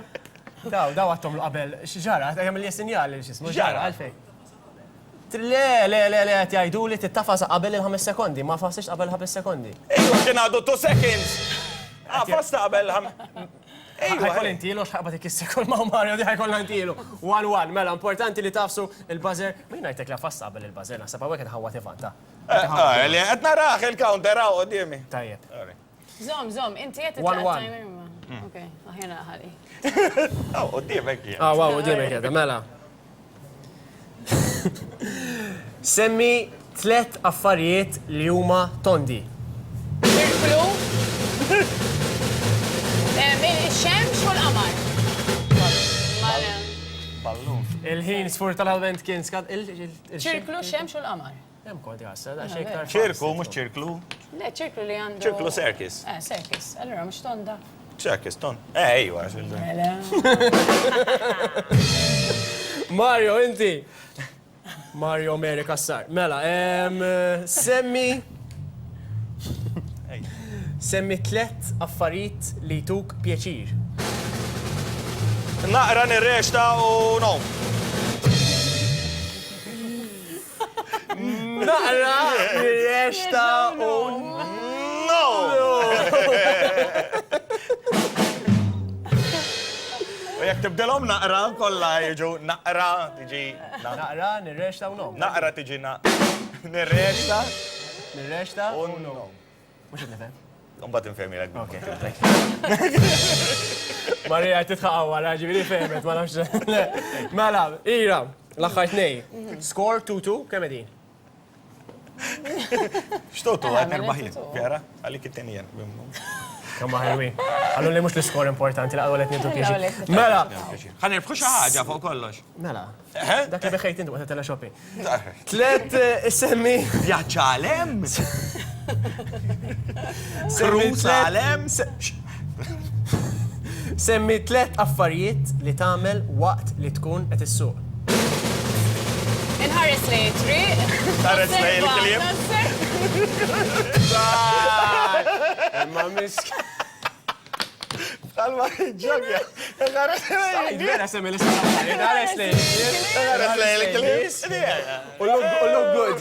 [SPEAKER 1] Daw għattom qabel. Xġara, għamil li sinjali li xismu.
[SPEAKER 5] X'ġara?
[SPEAKER 1] Għalfej. Le, għat jajdu li tittafas qabel il-5 sekondi. Ma fasix qabel 5 sekondi.
[SPEAKER 5] Ejwa kien għadu 2 seconds. Fasta qabel
[SPEAKER 1] ħajkol intilu, xħabba tik sekol ma' Mario di ħajkol intilu. 1-1, mela, importanti li tafsu il-buzzer. Min għajtek la fasta qabel il-buzzer, nasab għawek ħawat ivanta.
[SPEAKER 5] Li għed naraħ il-counter għaw għoddimi.
[SPEAKER 1] Tajjeb.
[SPEAKER 2] Zom, inti jett
[SPEAKER 1] 1-1.
[SPEAKER 2] Ok, aħjena ħali.
[SPEAKER 5] Għaw għoddimek jien.
[SPEAKER 1] Wow, dimek jeda, mela. Semmi 3 affarijiet li huma tondi.
[SPEAKER 2] Ċirklu. Il-xemx u l-qamar.
[SPEAKER 5] Ballun.
[SPEAKER 1] Il-ħin sfur tal-avent kien skad
[SPEAKER 2] ċirklu, xemx u l-qamar.
[SPEAKER 1] Hemm kodi għassa, da xejktar.
[SPEAKER 5] ċirku, mux ċirklu.
[SPEAKER 2] Le, ċirklu li għandu.
[SPEAKER 5] ċirklu circus.
[SPEAKER 2] Circus. Allora, mux tonda.
[SPEAKER 5] Circus, ton. Ejwa.
[SPEAKER 1] Mario, inti. Mario Meri Kassar. Mela, semmi 3 affarijiet li tuk pjaċir.
[SPEAKER 5] Naqra nirreċta u nom.
[SPEAKER 1] Naqra nirreċta u
[SPEAKER 5] No! U jek tibdelom naqra, kolla jiġu naqra tiġi
[SPEAKER 1] naqra nirreċta u nom.
[SPEAKER 5] naqra tiġi nirreċta
[SPEAKER 1] Nirreċta
[SPEAKER 5] u
[SPEAKER 1] u nom.
[SPEAKER 5] nom.
[SPEAKER 1] Mux id-nifem?
[SPEAKER 5] Umbat infemi l
[SPEAKER 1] Ok, Marija, titħaqqa wara, ġibiri fehmet, ma nafx. Mela, ira, l-axħajt nej. Score 2-2, kemm edin?
[SPEAKER 5] Xtotu għad nirbaħin, fjara? Għalik it-tenjen.
[SPEAKER 1] Kamma ħelwi. Għallu li mux l-score importanti, laqgħu let nintu pieċi.
[SPEAKER 2] L-għolet.
[SPEAKER 1] Mela,
[SPEAKER 5] Għan nirbħu xaħġa fuq kollox.
[SPEAKER 1] mela,
[SPEAKER 5] Eh?
[SPEAKER 1] dak li beħejt intu għata tele-shopping. 3 semmi.
[SPEAKER 5] Vjaċċalem?
[SPEAKER 1] Semmi
[SPEAKER 5] Jerusalem?
[SPEAKER 1] Semmi 3 affarijiet li tagħmel waqt li tkun qed issuq.
[SPEAKER 2] Inħares li triq.
[SPEAKER 5] Inħares lej il-kliem.
[SPEAKER 1] Ma misk.
[SPEAKER 5] Għalma ġogja.
[SPEAKER 1] Vera semmi l-istaħħar. Inħares li.
[SPEAKER 5] Għares lej il-klim.
[SPEAKER 1] U look good.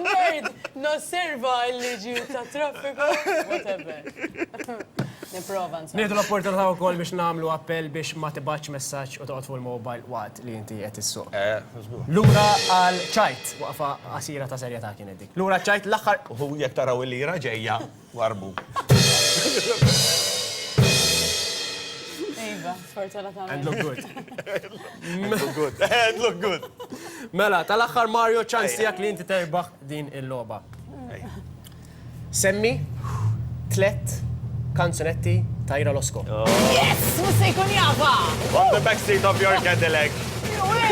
[SPEAKER 2] Nerd, nosserva il-liġi ta' traffiku. Whatever. Niprofa nsa.
[SPEAKER 1] Nieħdu l-opportunità wkoll biex nagħmlu appell biex ma tibgħatx messaġġ u toqgħod fuq il-mobile waqt li inti qed issuq. Lura għal ċajt waqfa qasira ta' serjetà kienet dik. Lura ċajt l-aħħar
[SPEAKER 5] U jek taraw il-lira ġejja warbu.
[SPEAKER 2] Iva, sfortunatament.
[SPEAKER 1] and look good.
[SPEAKER 5] Look good. Look good.
[SPEAKER 1] Mela, tal-aħħar Mario ċans tiegħek li inti terbaħ din il-logħba. Semmi 3 kanzunetti ta' Ira Losko.
[SPEAKER 2] Yes, musa jkun jaba!
[SPEAKER 5] On the backseat of your Cadillac.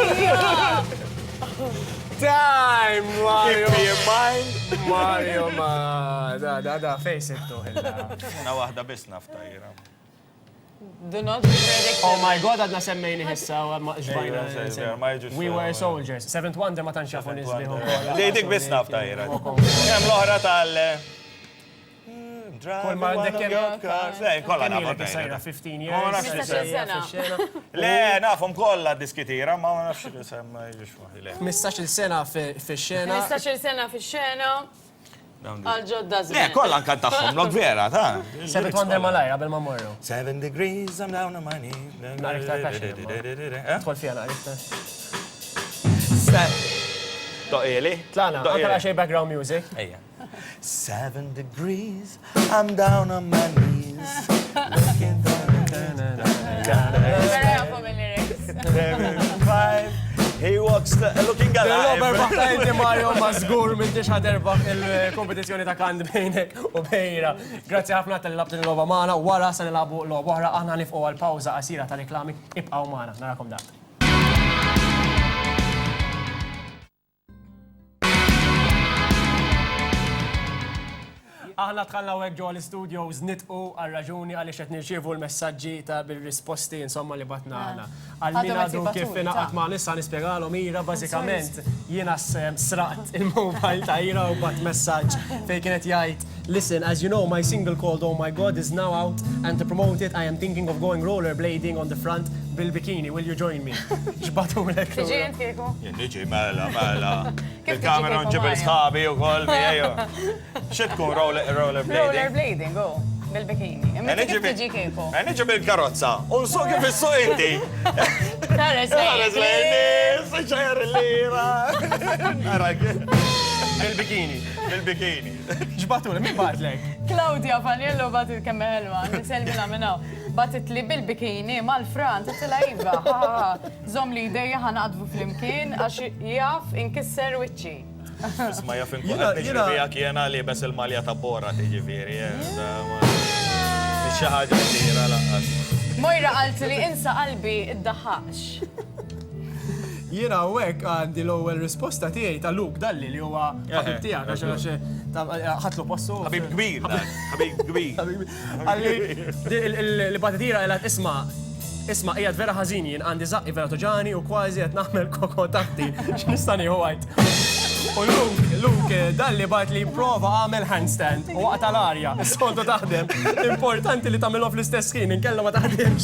[SPEAKER 2] Ejja!
[SPEAKER 1] Time,
[SPEAKER 5] Keep
[SPEAKER 1] Mario!
[SPEAKER 5] me in mind.
[SPEAKER 1] Mario, ma... Da, face it to hilla.
[SPEAKER 5] Una wahda bis nafta jira.
[SPEAKER 2] Do not predict.
[SPEAKER 1] Oh my god, għadna semmejni hissa ġbajna.
[SPEAKER 5] ma jiġux
[SPEAKER 1] We were soldiers. Seventh Wonder ma tanxafu nizliħu.
[SPEAKER 5] Dik bis nafta jira. Kem l-oħra tal...
[SPEAKER 1] Kol ma għandek kem
[SPEAKER 5] kolla
[SPEAKER 1] Kemm sajra 15 years.
[SPEAKER 2] 15 sena.
[SPEAKER 5] Le, nafhom kolla diskitira, ma nafx li semma jiġux waħi le.
[SPEAKER 1] 15 sena fi-xena.
[SPEAKER 2] 15 sena fix-xena. Għal-ġodda
[SPEAKER 5] Le,
[SPEAKER 2] żmien.
[SPEAKER 5] kolla nkan taħħom, lok vera, ta'
[SPEAKER 1] Seventh Wonder malajra, qabel ma morru.
[SPEAKER 5] 7 degrees, I'm down on my knees.
[SPEAKER 1] Narif ta' kaxin. Tħol fija narif ta'
[SPEAKER 5] Doqili?
[SPEAKER 1] Tlana, għakala xej background music.
[SPEAKER 5] Ejja. 7 degrees, I'm down on my knees. Looking
[SPEAKER 2] Vera jafu mill-lyrics.
[SPEAKER 5] 5, he walks looking
[SPEAKER 1] Robert
[SPEAKER 5] alive.
[SPEAKER 1] Baħta inti Mario mażgur minn tix ħaderbaħ il-kompetizjoni ta' kand bejnek u bejra. Grazzi ħafna tal-labtu l-loba maħna, wara sa' nilabu l-loba wara aħna nifqo għal-pawza qasira tal-reklami, ibqaw maħna, narakom dak. Aħna tħalla għek ġo l-studios nitqu għal-raġuni għalli xet nirċivu l-messagġi ta' bil-risposti insomma li batna għana. Għal-min għadu kif naqat ma' nissa nispiegalom Ira, bazikament jiena sraqt il-mobile ta' Ira u bat messaġġ fej kienet jgħid, listen, as you know, my single called Oh My God is now out and to promote it, I am thinking of going rollerblading on the front bil-bikini, will you join me? Ġbatu l-ek.
[SPEAKER 2] Tiġi jint kieku?
[SPEAKER 5] Niġi, mela.
[SPEAKER 2] Kif
[SPEAKER 5] Il-kamera
[SPEAKER 2] tiġi
[SPEAKER 5] nġibel
[SPEAKER 2] kieku
[SPEAKER 5] sħabi u kol miegħu. X'tkun rollerblading?
[SPEAKER 2] Rollerblading, go. Bil-bikini. Imma kif tiġi kieku?
[SPEAKER 5] Niġi bil-karozza. Unsu kif issu inti.
[SPEAKER 2] Tares
[SPEAKER 5] Tares lejni, s-ċajr l-lira.
[SPEAKER 1] Bil-bikini.
[SPEAKER 5] Bil-bikini.
[SPEAKER 1] Ġbatu l-min batlek?
[SPEAKER 2] Claudia Fanjello batit kemm ħelwa, niselmina minnaw. Batit li bil-bikini mal-Fran, titila iva. Zom li ideja ħanaqdbu fl-imkien għax jaf inkisser wiċċi.
[SPEAKER 5] Isma jaf inkun qed niġri bijak jena li bes il-malja ta' bora tiġifieri. Xi ħaġa kbira laqqas.
[SPEAKER 2] Mojra qalt li insa qalbi id-daħħax.
[SPEAKER 1] Jiena għek għandi l-ewwel risposta tiegħi ta' Luke Dalli li huwa ħabib tiegħek għax ħatlu possu.
[SPEAKER 5] Ħabib kbir dak, ħabib kbir.
[SPEAKER 1] Għalli li batitira għelat isma' qiegħed vera ħażin jien għandi zaqqi vera toġani u kważi qed nagħmel koko taħti x'nistani għajt. U Luke Dalli bat li prova għamel handstand u waqt tal-arja, is-soltu taħdem. Importanti li tagħmilhom fl-istess ħin inkella ma taħdimx.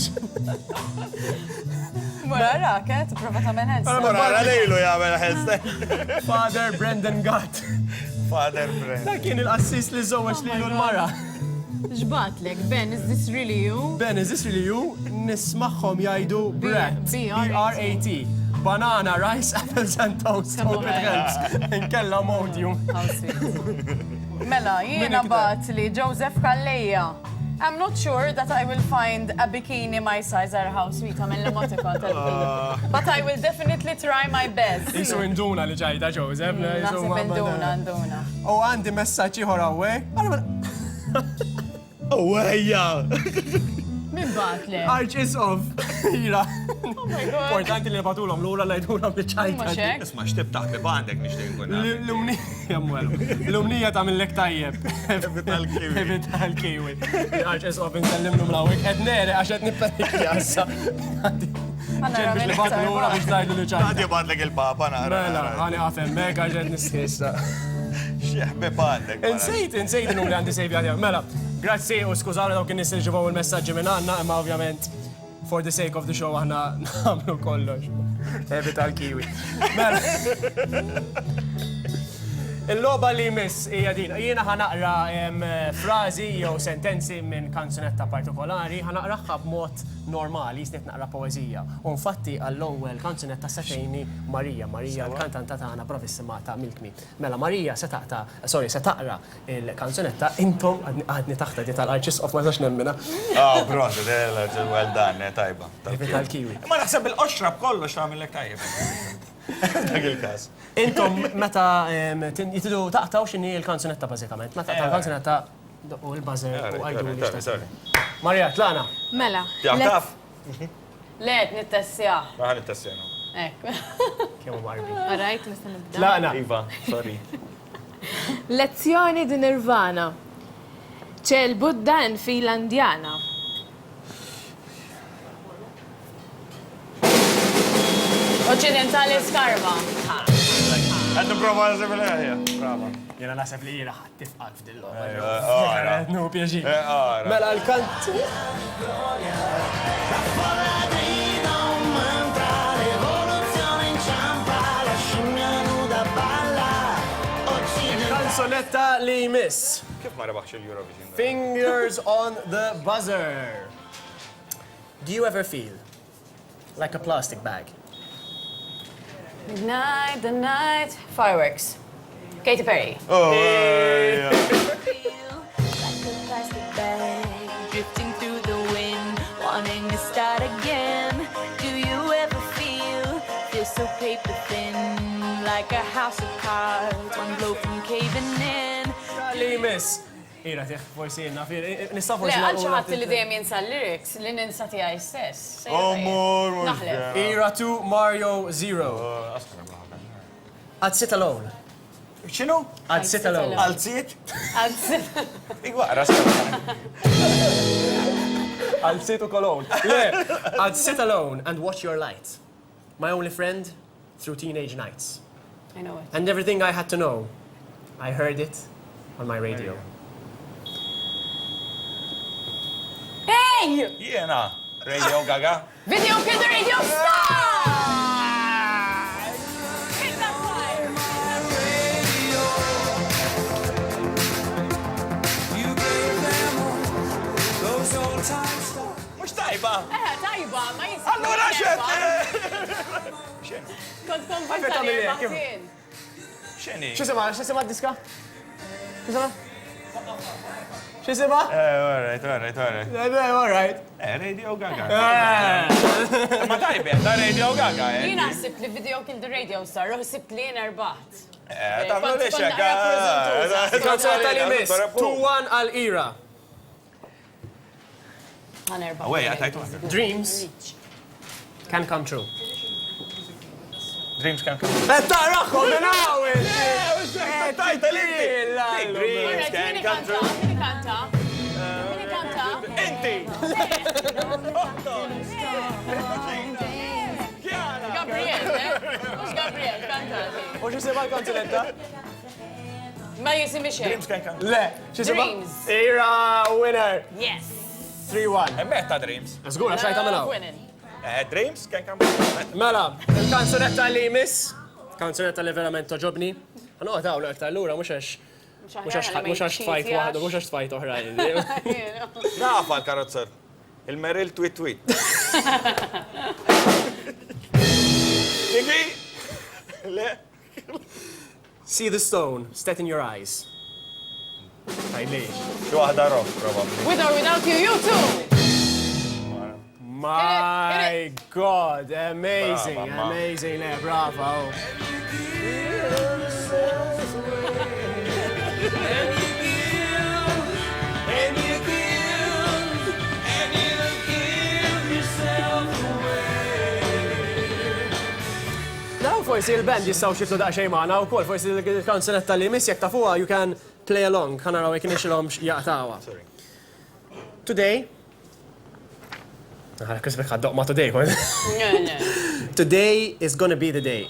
[SPEAKER 2] Mora raket, prova ta' menħens.
[SPEAKER 5] Mora lejlu jagħmel handstand.
[SPEAKER 1] Father Brendan Gatt.
[SPEAKER 5] Father Brendan.
[SPEAKER 1] Dak kien il-qassis li żewweġ lilu l-mara.
[SPEAKER 4] Ġbatlek, Ben, is this really you?
[SPEAKER 1] Ben, is this really you? Nismaħħom jgħidu Brat.
[SPEAKER 4] B-R-A-T.
[SPEAKER 1] B-R-A-T. Banana, rice, apples and toast.
[SPEAKER 2] Come on.
[SPEAKER 1] Hope it helps. Inkella modium.
[SPEAKER 2] How sweet. Mela, jiena bat li Joseph Kalleja. I'm not sure that I will find a bikini my size or how sweet I'm in emoticon tal-bil. But I will definitely try my best.
[SPEAKER 1] Isu induna li ġajda Joseph.
[SPEAKER 2] Nasib induna.
[SPEAKER 1] U għandi messaċi ħora għawek. Għawajja!
[SPEAKER 4] Min batlek?
[SPEAKER 1] Arch is off. Ira.
[SPEAKER 2] Oh my God.
[SPEAKER 1] Importanti li nbatulom l-ura li jdulom li ċajta.
[SPEAKER 2] Muxek?
[SPEAKER 5] Isma' xtib taħt bandek nixtieq nkun naf.
[SPEAKER 1] L-umnija ta' mill-lek tajjeb.
[SPEAKER 5] tal-kiwi.
[SPEAKER 1] Tal-kiwi. Arch is off nsellimnu mlawek. Ed nere għaxet nipperikja issa. Ġen biex li bat l-ura biex dajdu li ċajta.
[SPEAKER 5] Għadja bandek il-papa nara.
[SPEAKER 1] Mela, għani għafem, mek għaxet niskissa.
[SPEAKER 5] Xieħbe bandek.
[SPEAKER 1] Insejt n-ura li għandi sejbi għadja. Mela, grazzi u skużawni daw kien nis il-ġivaw il-messagġi minn għanna, imma ovvjament for the sake of the show aħna namlu kollox. Ebi tal-kiwi. Il-loba li miss hija din. Jiena ħanaqra frażi jew sentenzi minn kanzunetta partikolari, ħanaqraħħa b'mod normali, jisnet naqra poezija. U infatti għall-ewwel kanzunetta setejni Marija l-kantanta tagħna bravissima ta' Milk Me. Mela Marija se taqra il-kanzunetta intom għadni taħta di tal-arċis of ma sax nemmina.
[SPEAKER 5] Proset, well done, tajba.
[SPEAKER 1] Ebi tal-kiwi.
[SPEAKER 5] Ma naħseb il-qoxrab kollox għamillek tajjeb. Dak il-każ.
[SPEAKER 1] Intom meta jitidu taqtaw x'inhi l-kanzunetta bażikament. Meta taqtaw l-kanzunetta u l-bażer u għajdu li Marija, tlaqna.
[SPEAKER 4] Mela.
[SPEAKER 5] Taf?
[SPEAKER 2] Let, nittessja.
[SPEAKER 5] Maħan it-tassjenu.
[SPEAKER 2] Ek.
[SPEAKER 1] Kemm marbi.
[SPEAKER 4] Alright, nista' nibda.
[SPEAKER 1] Tlaqna.
[SPEAKER 5] Iva, sorry.
[SPEAKER 4] Lezzjoni di Nirvana. C'è il Buddha in Finlandjana.
[SPEAKER 2] Occidentali skarba.
[SPEAKER 5] Għad niprofa għazibila ħja. Brava.
[SPEAKER 1] Jena nasib li Ira ħattifqal f'dillo.
[SPEAKER 5] Ora.
[SPEAKER 1] Nu pjaġi.
[SPEAKER 5] Ora.
[SPEAKER 1] Mela l-kant. Kanzonetta li jmiss.
[SPEAKER 5] Kif ma rebaħx il-Eurovision?
[SPEAKER 1] Fingers on the buzzer. Do you ever feel like a plastic bag?
[SPEAKER 2] Midnight, the night, fireworks. Katy Perry.
[SPEAKER 5] Oh, yeah.
[SPEAKER 6] Drifting through the wind, wanting to start again. Do you ever feel so paper thin, like a house of cards, one blow from caving in?
[SPEAKER 1] Li jmiss. Ira, tiħ, forsi jenna, nista
[SPEAKER 2] Le,
[SPEAKER 1] forsi
[SPEAKER 2] għal ċaħat li dejjem jinsa l-lyrics, li ninsa tijaj stess.
[SPEAKER 5] Amor,
[SPEAKER 2] Naħlef.
[SPEAKER 1] Ira 2, Mario 0. I'd sit alone.
[SPEAKER 5] Xinu?
[SPEAKER 1] I'd sit alone.
[SPEAKER 5] Għal-ziet? Igwaqra,
[SPEAKER 1] I'd sit alone. Le, I'd sit alone and watch your light. My only friend through teenage nights.
[SPEAKER 2] I know it.
[SPEAKER 1] And everything I had to know, I heard it on my radio.
[SPEAKER 2] Hey!
[SPEAKER 5] Jena, Radio Gaga.
[SPEAKER 2] Video Kid the Radio Star! Hit that fire!
[SPEAKER 5] Mux tajba.
[SPEAKER 2] Tajba, ma jisib.
[SPEAKER 5] Allora xed.
[SPEAKER 2] Kont konvinta
[SPEAKER 1] Għalfejn
[SPEAKER 2] li
[SPEAKER 1] tagħmel hekk,
[SPEAKER 2] jirbaħtin.
[SPEAKER 5] Xeni?
[SPEAKER 1] Xisima d-diska? Xisima? Xisima?
[SPEAKER 5] Alright.
[SPEAKER 1] All right.
[SPEAKER 5] Radio Gaga. Ma tajba, ta' Radio Gaga.
[SPEAKER 2] Jina ħsib li Video Kill the Radio Star, ħsib li jena rbaħt.
[SPEAKER 5] Tamlu li
[SPEAKER 2] Kont
[SPEAKER 5] xekka.
[SPEAKER 1] Kanzonetta li miss. 2-1 għal-Ira.
[SPEAKER 2] Għanerbaħt.
[SPEAKER 5] Away, għatajtu.
[SPEAKER 1] Dreams can come true.
[SPEAKER 5] Dreams can come.
[SPEAKER 1] Taraħħom minn għawel!
[SPEAKER 5] Tajta li. Dreams
[SPEAKER 2] Alright,
[SPEAKER 5] can
[SPEAKER 2] mini
[SPEAKER 5] come
[SPEAKER 2] kanta,
[SPEAKER 5] true.
[SPEAKER 2] mini kanta. Mini kanta.
[SPEAKER 5] Inti.
[SPEAKER 2] Gabriel, Mux Gabriel, kanta.
[SPEAKER 1] U xisima l-kanzonetta?
[SPEAKER 2] Ma jisimi xej.
[SPEAKER 5] Dreams can come.
[SPEAKER 1] Le, xisima?
[SPEAKER 2] Dreams.
[SPEAKER 1] Ira winner.
[SPEAKER 2] Yes.
[SPEAKER 1] 3-1.
[SPEAKER 5] Emmetta Dreams.
[SPEAKER 1] Zgur, xajta minn għaw.
[SPEAKER 2] Winning.
[SPEAKER 5] Dreams can come true.
[SPEAKER 1] Mela, il-kanzonetta li miss, kanzonetta li verament toġobni. Għanu għataw l-għaktar l-ura, mux għax tfajt wahdu, mux għax tfajt oħrajn.
[SPEAKER 5] Nafa l-karozzer. Il-Meril tweet. Igi? Le?
[SPEAKER 1] See the stone, set in your eyes. Tajli.
[SPEAKER 5] Xi waħda rock, probably.
[SPEAKER 2] With or without you, you too.
[SPEAKER 1] My God, amazing,
[SPEAKER 5] Brava, ma.
[SPEAKER 1] amazing, bravo. Now forsi il-band jistaw xiftu daqxej maħna u kol, forsi il-kanzonetta li miss jek tafuwa, you can play along, ħana raw jek nixilom jaqtawa. Today, għara kisbek għaddoq ma today, kon. Today is gonna be the day.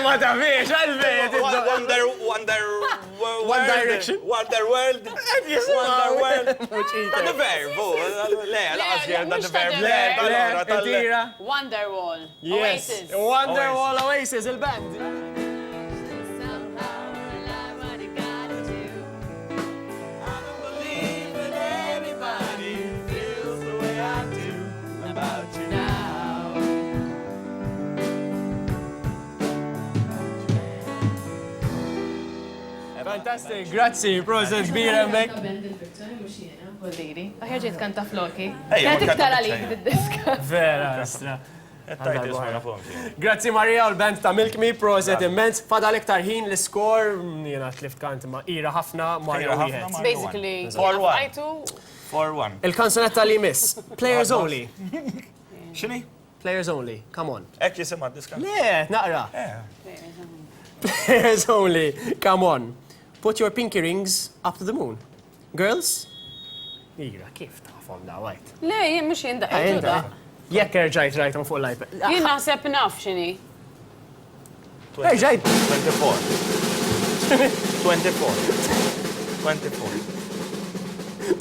[SPEAKER 1] Ma tafiex, għalfejt! One Direction?
[SPEAKER 5] Wonder World. Wonder World. Ta' verbo. Le, laqas jgħal ta' verbo. Le, allora, tal-
[SPEAKER 1] Tira.
[SPEAKER 2] Wonderwall.
[SPEAKER 1] Yes.
[SPEAKER 2] Oasis.
[SPEAKER 1] Wonderwall Oasis, il-band. Fantastic, grazzi, proset kbira mek.
[SPEAKER 4] Ħerġet kanta floki.
[SPEAKER 5] Ejja, ma
[SPEAKER 4] Kant iktar
[SPEAKER 5] kanta
[SPEAKER 4] għalik d-diska.
[SPEAKER 1] Vera, astra.
[SPEAKER 5] Tajt ismana fomti.
[SPEAKER 1] Grazzi Maria u l-band ta' Milk Me, proset immens. Fada l-iktar ħin l-skor, jena tlift kant ma' ira ħafna, Mario
[SPEAKER 5] Ira ħafna,
[SPEAKER 1] wieħed.
[SPEAKER 5] Mario
[SPEAKER 2] Basically,
[SPEAKER 5] 4-1.
[SPEAKER 2] fajtu
[SPEAKER 5] 4-1.
[SPEAKER 1] Il-kanzonetta li miss, Players Only.
[SPEAKER 5] Xini?
[SPEAKER 1] Players Only, come on.
[SPEAKER 5] Ek jisima diska?
[SPEAKER 1] Le, naqra. Players Only, come on. Put your pinky rings up to the moon. Girls, Ira, kif tafhom da għajt?
[SPEAKER 2] Le, jien mux jindaqqa.
[SPEAKER 1] Ejda, jekk erġajt rajtom fuq l-iPad.
[SPEAKER 2] Jien naħseb naf xini.
[SPEAKER 1] Erġajt.
[SPEAKER 5] 24.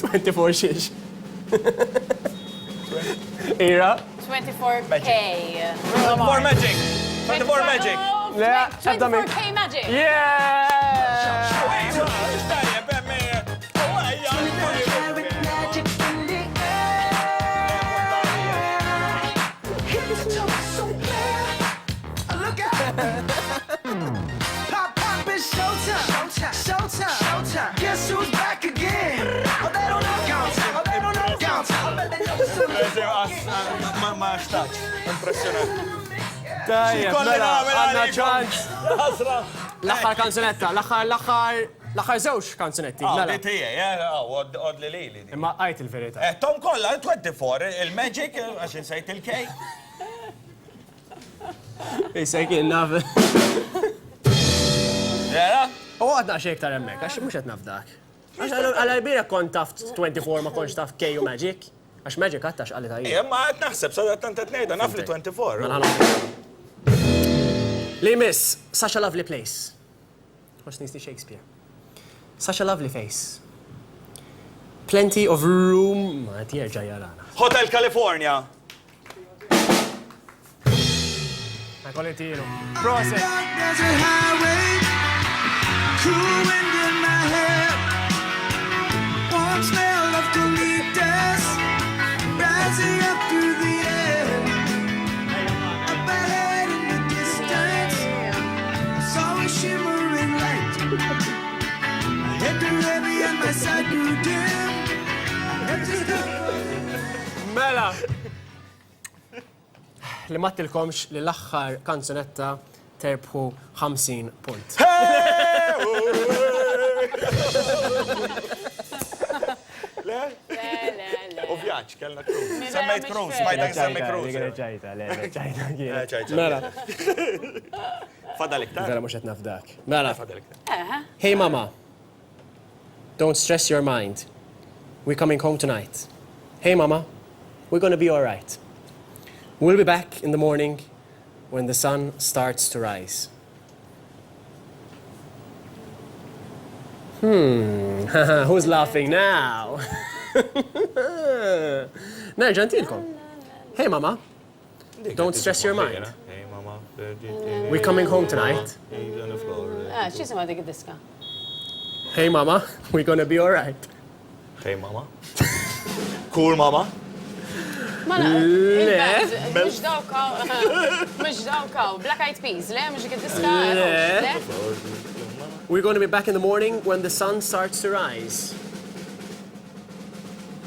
[SPEAKER 1] 24 xiex. Ira?
[SPEAKER 2] 24K.
[SPEAKER 5] 24 Magic! 24 Magic!
[SPEAKER 1] Le, għadda minn.
[SPEAKER 2] 24K Magic.
[SPEAKER 1] Yeah!
[SPEAKER 7] Pop, pop, it's showtime. Showtime. Showtime. Guess who's back again? Oh, they don't know downtown. Oh, they don't know downtown. I bet they know soon.
[SPEAKER 5] Ma xtaċ, impressionant.
[SPEAKER 1] Tajjeb,
[SPEAKER 5] Kolli
[SPEAKER 1] mela,
[SPEAKER 5] nagħmel
[SPEAKER 1] għandna
[SPEAKER 5] għalikom.
[SPEAKER 1] ċans. L-aħħar kanzunetta, l-aħħar żewġ kanzunetti.
[SPEAKER 5] Ah,
[SPEAKER 1] Mela.
[SPEAKER 5] di tija, għod li li.
[SPEAKER 1] Imma għajt il-verità.
[SPEAKER 5] Tom kolla, 24, il-Magic, għax insejt il-K.
[SPEAKER 1] Issa kien naf.
[SPEAKER 5] Jera?
[SPEAKER 1] U għadna xejk tar emmek, għax mux għet nafdak. Għax għal-għalbira kont taf 24 ma konx taf K u Magic. Għax Magic għattax għalli ta' jien.
[SPEAKER 5] Ma għet naħseb, sa' tantet nejda, naf li 24.
[SPEAKER 1] Li miss, such a lovely place. Għax nisti Shakespeare. Such a lovely face. Plenty of room. Ma tjerġa jarana.
[SPEAKER 5] Hotel California.
[SPEAKER 1] Għakolli tiru. Proset.
[SPEAKER 7] There's a highway. Cool wind in my hair. Warm smell of colitas. Rising up through the air. Up ahead in the distance. I saw a shimmering light. My head grew heavy and my side grew dim.
[SPEAKER 1] Mela. Li mattilkomx li l-axħar kanzunetta terbħu 50 punt.
[SPEAKER 5] U vjaċ, kellna Cruz. Semmejt Cruz, smajtek semmi Cruz.
[SPEAKER 1] Mela.
[SPEAKER 5] Fadalik ta'
[SPEAKER 1] Vera mux għet nafdak. Mela.
[SPEAKER 5] Fadalik ta'.
[SPEAKER 1] Hey mama, don't stress your mind. We're coming home tonight. Hey mama, we're gonna be alright. We'll be back in the morning when the sun starts to rise. Who's laughing now? Nerġa' ntilkom. Hey mama, don't stress your mind.
[SPEAKER 5] Hey mama,
[SPEAKER 1] We're coming home tonight.
[SPEAKER 2] X'isima dik id-diska?
[SPEAKER 1] Hey mama, we're gonna be alright.
[SPEAKER 5] Hey mama. Cool mama.
[SPEAKER 2] Ma
[SPEAKER 1] Le.
[SPEAKER 2] mux dawkaw, Black Eyed Peas, le, mux dik id-diska?
[SPEAKER 1] Le.
[SPEAKER 2] Le?
[SPEAKER 1] We're gonna be back in the morning when the sun starts to rise.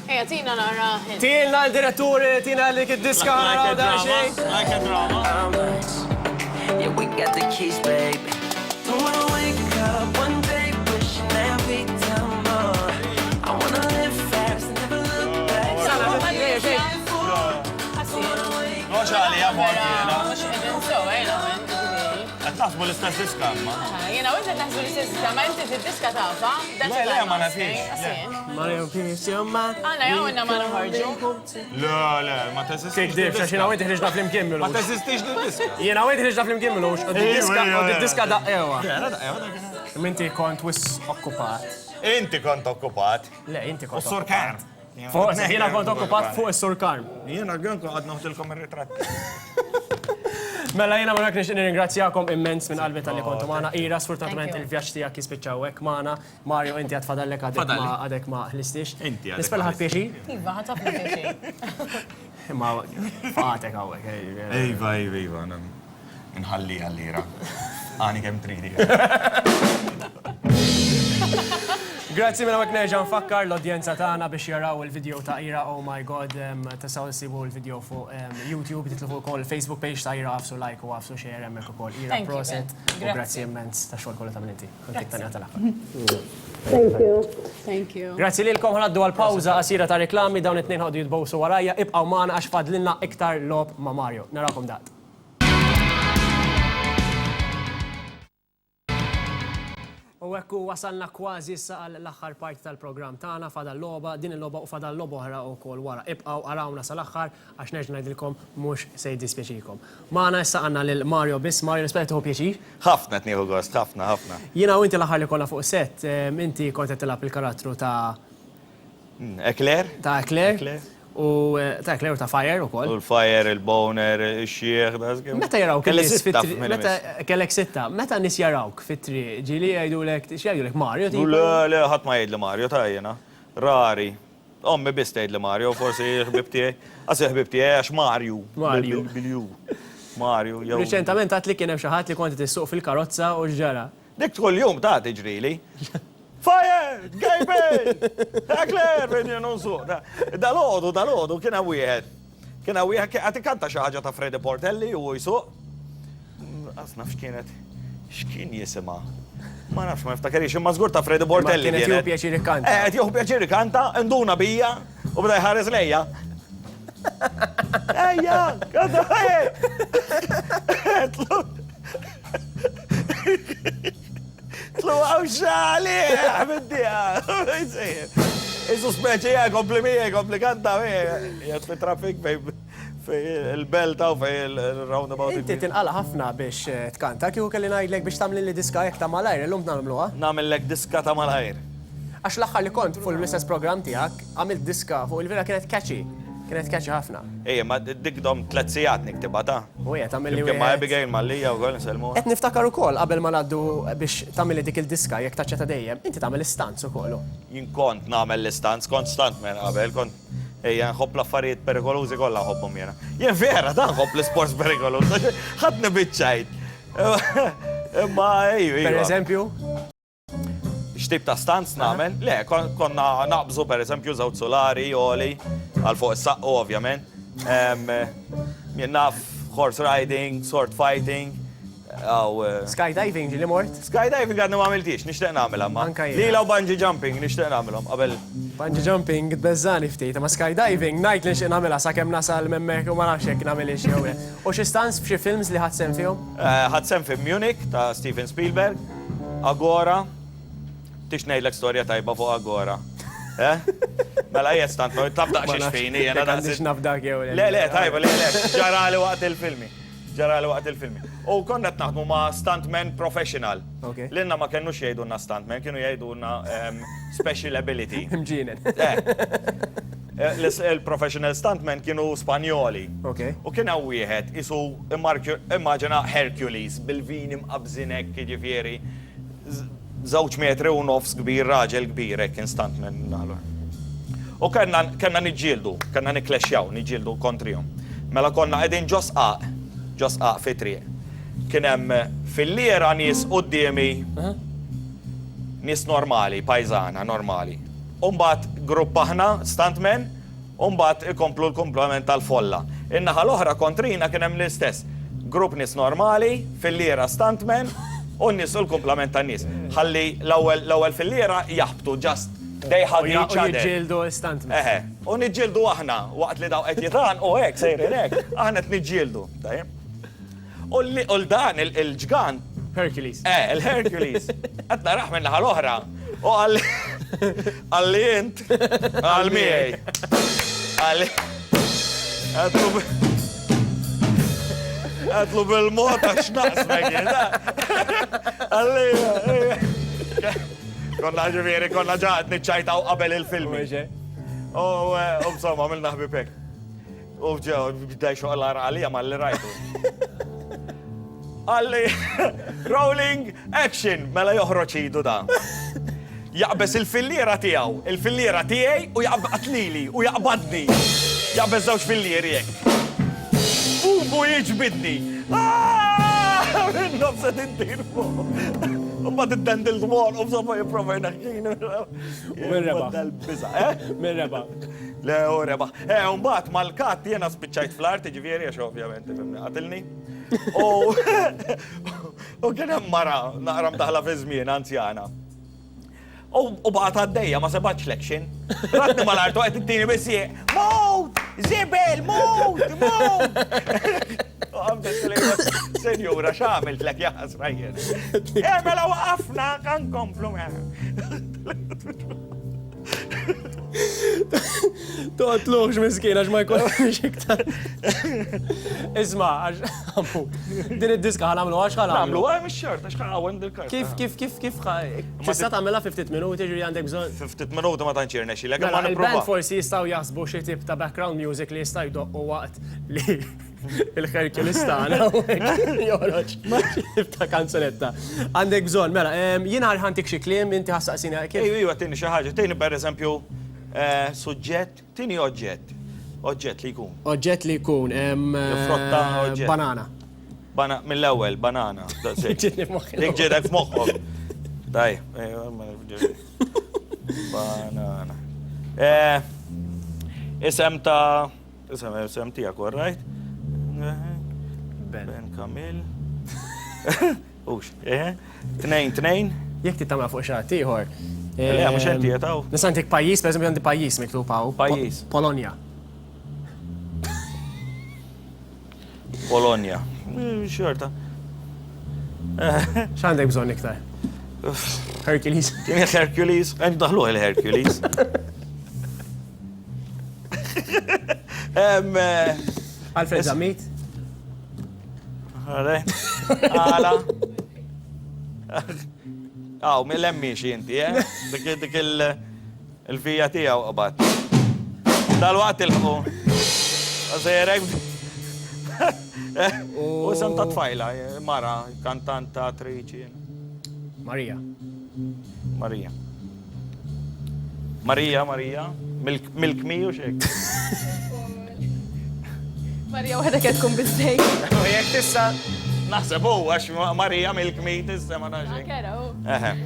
[SPEAKER 2] Eja, tina nara.
[SPEAKER 1] Tina l-diretturi, tina li kid-diska naraw da xej.
[SPEAKER 5] Like a drama.
[SPEAKER 7] Yeah, we got the keys, baby. Don't wanna wake up one day wishing every time more. I wanna live fast and never look back.
[SPEAKER 5] Mux għali, għabu għala.
[SPEAKER 2] Mux edin so, ejna,
[SPEAKER 5] Għattasbu l-istess diska, ma.
[SPEAKER 2] jena, u naħsbu li s-diska, ma inti t-diska tafa?
[SPEAKER 5] Le, ma nafix.
[SPEAKER 1] Mario Peace, your man.
[SPEAKER 2] Għana, jow inna ma nħarġu.
[SPEAKER 5] Le, ma tesistix.
[SPEAKER 1] Kik dib, xaxina għu inti ħriġna fl-imkien
[SPEAKER 5] Ma
[SPEAKER 1] milu.
[SPEAKER 5] tesistix diska.
[SPEAKER 1] Jena għu inti ħriġna fl-imkien milu, u d-diska da ewa.
[SPEAKER 5] Inti
[SPEAKER 1] Minti kont wis okkupat.
[SPEAKER 5] kont okkupat.
[SPEAKER 1] Le, inti
[SPEAKER 5] U
[SPEAKER 1] kont
[SPEAKER 5] s-sur Karm.
[SPEAKER 1] Forse, jena kont okkupat fuq is-sur Karm.
[SPEAKER 5] Jena għanku għadna uħtilkom il-ritrat.
[SPEAKER 1] Mela jena ma nix nirringrazzjakom immens minn qalbi tal-li kontu maħna. Ira, sfortunatament il-vjaċ tijak jispiċawek maħna. Mario, inti għatfadallek għadek ma ħlistix.
[SPEAKER 5] Inti għadek
[SPEAKER 1] Nispella
[SPEAKER 5] ma
[SPEAKER 1] ħad pieċi?
[SPEAKER 2] Iva, ħatafna pieċi.
[SPEAKER 1] Imma fatek għawek.
[SPEAKER 5] Iva, nħalli għallira. Għani kem tridi.
[SPEAKER 1] Grazzi minna għek nerġan fakkar l-odjenza tagħna biex jaraw il-video ta' Ira, oh my god, tasaw sibu il-video fuq YouTube, titlu fuq kol Facebook page ta' Ira, għafsu like u għafsu share emmek u kol. Ira,
[SPEAKER 2] Thank you,
[SPEAKER 1] proset,
[SPEAKER 2] Ben.
[SPEAKER 1] u grazzi immens ta' xol kollu ta' minni.
[SPEAKER 2] Thank you.
[SPEAKER 1] Grazzi li l-kom ħaddu għal-pawza għasira ta' reklami, dawn it-tnejn ħaddu jitbowsu warajja, ibqaw maħna għax fadlinna iktar lob ma' Mario. Narakom dat. U ekku wasalna kważi issa l-aħħar parti tal-programm tagħna fadal logħba, din il-logħba u fadal logħba oħra wkoll wara. Ibqgħu arawna sal-aħħar għax nerġa' ngħidilkom mhux se jiddispjaċikom. Magħna issa għandna lil Mario biss, Mario rispett hu pjaċir.
[SPEAKER 5] ħafna tnieħu gost, ħafna.
[SPEAKER 1] Jiena u inti l-aħħar li kollha fuq set, inti kont qed tilab il-karattru ta'
[SPEAKER 5] Ekler?
[SPEAKER 1] Claire u ta' Claire u ta' Fire ukoll.
[SPEAKER 5] U l-Fire, il-Boner, il-Xieħ,
[SPEAKER 1] Meta jarawk
[SPEAKER 5] Kelli
[SPEAKER 1] in-nies
[SPEAKER 5] sitta
[SPEAKER 1] fit-triq,
[SPEAKER 5] f'minimis.
[SPEAKER 1] meta kellek sitta, meta nies jarawk fit-triq, ġieli jgħidulek, x'jgħidulek Mario
[SPEAKER 5] U
[SPEAKER 1] tipo?
[SPEAKER 5] le, ħadd ma jgħidli Mario tajjena. Rari. Ommi biss tgħidli Mario, forsi ħbib tiegħi. Għasi ħbib tiegħi għax Mario.
[SPEAKER 1] Mario.
[SPEAKER 5] Bil-ju. Mario, jew.
[SPEAKER 1] Riċentament għat li kien hemm xi ħadd li kont tissuq fil-karozza u x'ġara.
[SPEAKER 5] Dik kull jum ta' tiġrili. Fire! Gajbel! Ekler, vedi non so. Dal-ħodu, kiena wieħed. Kiena wieħed, għati kanta xaħġa ta' Freddy Portelli u jisuq. Asna xkien jisima. Ma nafx ma niftakarix, imma żgur ta' Freddy Portelli.
[SPEAKER 1] Kienet jew pjaċiri kanta.
[SPEAKER 5] Jew pjaċiri kanta, nduna bija u bda jħares lejja. Ejja, kanta, Tlu għaw xali, għabiddija. Isu speċi komplikanta, jgħat fi trafik fej il-belta u fej il-roundabout.
[SPEAKER 1] Inti tinqala ħafna biex tkanta, kieku kelli ngħidlek biex tagħmel li diska jekk ta' malajr, illum nagħmluha.
[SPEAKER 5] Namillek diska ta' malajr.
[SPEAKER 1] Għax l-aħħar li kont fuq l-istess programm tiegħek, għamilt diska fuq il-vera kienet catchy. Kienet catchy ħafna.
[SPEAKER 5] Ejja, ma dik-dom 3 sigħat niktiba ta'.
[SPEAKER 1] U jgħet għamil li
[SPEAKER 5] Kien ma'
[SPEAKER 1] wieħed.
[SPEAKER 5] Abigail Mallija u għol nselmu.
[SPEAKER 1] Qed niftakar ukoll qabel ma ngħaddu biex tagħmel dik il-diska jekk taċċa ta' dejjem, inti tagħmel istanz ukoll.
[SPEAKER 5] Jien kont nagħmel l-istanz, kont stuntman qabel, kont ejja nħobb l-affarijiet perikolużi kollha nħobbhom jiena. Jien vera dan nħobb l-sports perikolużi. Ħadni biċċajt. Imma ejju.
[SPEAKER 1] Per eżempju,
[SPEAKER 5] X'tip ta' stanz nagħmel? Le, konna naqbżu per eżempju żewġ solari, oli, għal fuq is-saqqu ovvjament. Jien naf horse riding, sword fighting,
[SPEAKER 1] skydiving ġili mort.
[SPEAKER 5] skydiving għadni ma għamiltix, nixtieq nagħmilha ma.
[SPEAKER 1] Anka jiena.
[SPEAKER 5] Lila u bungee jumping nixtieq nagħmilhom qabel.
[SPEAKER 1] Bungee jumping, bezzani ftit, ma skydiving, ngħid li nxieq nagħmilha sakemm nasal memmek u ma nafx hekk nagħmel jew le. U xi stanz f'xi films li ħadsem fihom?
[SPEAKER 5] Ħadsem fi Munich ta' Steven Spielberg, Agora, tix ngħidlek storja tajba fuq Agora. Mela jiet stant, tabdaq xiex fejni, jena
[SPEAKER 1] Għandix nafdak jew le.
[SPEAKER 5] Le, tajba, le, ġarali waqt il-filmi. U konna naħdmu ma' stuntmen professional.
[SPEAKER 1] Ok.
[SPEAKER 5] L-inna ma kienux jgħidunna stuntmen, kienu jgħidunna special ability.
[SPEAKER 1] Mġinen.
[SPEAKER 5] Il-professional stuntmen kienu Spanjoli.
[SPEAKER 1] Ok.
[SPEAKER 5] U kien hawn wieħed isu immaġina Hercules bil-vini mqabżinek ġifieri. Żewġ metri u nofs kbir, raġel kbir, kien stuntman nagħlu. U kellna niġġieldu, kellna nikklexxjaw, niġġieldu kontrihom. Mela konna qegħdin ġosqaq fi triq. Kien hemm fil-liera nies qudiemi nies normali, pajżana normali. U mbagħad grupp aħna stuntmen, u mbagħad ikomplu l-komplement tal-folla. In-naħa l-oħra kontrina kien hemm l-istess. Grupp nies normali, fil-liera stuntmen, u n-nies u l-komplement tan-nies. Ħalli l-ewwel fil-liera jaħbtu ġast they hug each other.
[SPEAKER 1] Jġildu stuntman.
[SPEAKER 5] U niġġieldu aħna waqt li daw qed jitan u hekk sejrin hekk, aħna qed niġġieldu. U l-dan il-ġgan.
[SPEAKER 1] Hercules.
[SPEAKER 5] Il-Hercules. Qed naraħ minn naħa l-oħra. U għalli int, għal miegħi. Għatlu bil-mod għax naqsmek. Għalli. Konna ġifieri, konna ġaħat niċċajtaw qabel il-filmi. U b'somma, għamil naħbibek. U bdaj xoqla għalija ma li rajtu. Għalli, rolling action, mela joħroċ jidu da. Jaqbes il-filliera tijaw, il-filliera tijaj u jaqbad lili u jaqbadni. Jaqbes zawx fillieri jek. U jiġbidni. Nofsa tintir fuq. U ma t-dandil dwar, u bżomma jiprofa jnaħġin.
[SPEAKER 1] Min reba? Min reba?
[SPEAKER 5] Le, u reba. Umbat, mal-kat jena spiċċajt fl-art, ġifieri, għax ovvjament, għatilni. U kien hemm mara naqra mdaħla fi żmien anzjana. U baqgħet għaddejja ma sebatx lection. Ratni mal-artu qed ittini biss mowt! Żibel! Mowt! Mowt! Senjura, x'għamilt lek jaħas rajjen. Mela waqafna kan komplu
[SPEAKER 1] Toqtlux miskin għax ma jkollx iktar. Isma, għax din id-diska ħanamlu għax
[SPEAKER 5] Għamlu,
[SPEAKER 1] ħanamlu.
[SPEAKER 5] mux xort, għax għawen dil-kart.
[SPEAKER 1] Kif tista' tagħmilha 50 minuti ġiri għandek bżonn.
[SPEAKER 5] 50 minuti ma tanċirna xi, lek ma
[SPEAKER 1] Mela, il-band
[SPEAKER 5] nipprova.
[SPEAKER 1] forsi jistgħu jaħsbu xi tip ta' background music li jista' jdoqqu waqt li il-Hercules tagħna joħroġ tip ta' kanzunetta. Għandek bżonn, mela, jiena ħantik xi kliem inti ħassaqsina kif.
[SPEAKER 5] Ejju, għattini xaħġa, tini per eżempju, suġġett, tini oġġett. Oġġett li jkun.
[SPEAKER 1] Oġġett li jkun
[SPEAKER 5] Frotta oġġett.
[SPEAKER 1] banana.
[SPEAKER 5] Mill-ewel, banana.
[SPEAKER 1] Ġitni f'moħħi.
[SPEAKER 5] Dik ġedek f'moħħok. Daj, banana. Isem ta' isem tijak, right? Ben Kamil. Ux, tnejn.
[SPEAKER 1] Jek ti tamla fuq xaħat tiħor.
[SPEAKER 5] Le, mux enti jetaw.
[SPEAKER 1] Nisantik pajis, per esempio għandi pajis miktub għaw.
[SPEAKER 5] Pajjiż.
[SPEAKER 1] Polonia.
[SPEAKER 5] Polonia. Xorta.
[SPEAKER 1] X'għandek bżonn iktar? Hercules.
[SPEAKER 5] Kien Hercules, għan daħlu il-Hercules.
[SPEAKER 1] Alfred Zamit.
[SPEAKER 5] Għala. Għaw, mill-emmi xinti, dik il-fija tijaw qabat. Dal-waqt il-ħu. Għazerek. U sem ta' tfajla, mara, kantanta, attriċi.
[SPEAKER 1] Maria.
[SPEAKER 5] Marija. Milk me u xek.
[SPEAKER 2] Marja, waħda kien tkun bizzej.
[SPEAKER 5] Jek tissa, naħseb u, għax Marija milk me tissa ma naġek.
[SPEAKER 2] Kera, u.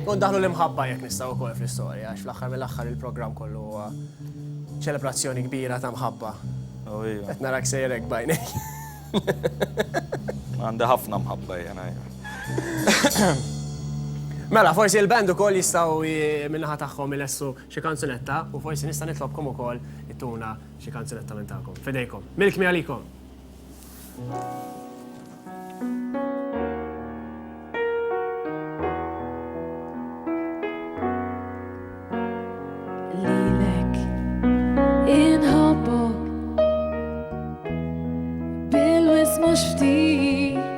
[SPEAKER 1] Kun daħlu l-imħabba jek nistaw ukoll fl-istorja, għax fl-axħar mill-axħar il-programm kollu huwa ċelebrazzjoni kbira ta' mħabba. Qed narak sejrek bajnek.
[SPEAKER 5] Għandi ħafna mħabba jena.
[SPEAKER 1] Mela, forsi il-band ukoll jistgħu minnaħa tagħhom ilessu xi kanzunetta u forsi nista' nitlobkom ukoll ittuna xi kanzunetta minn tagħkom. Fidejkom. Milk me għalikom.
[SPEAKER 4] Lilek inħobbok bil-wis mux ftit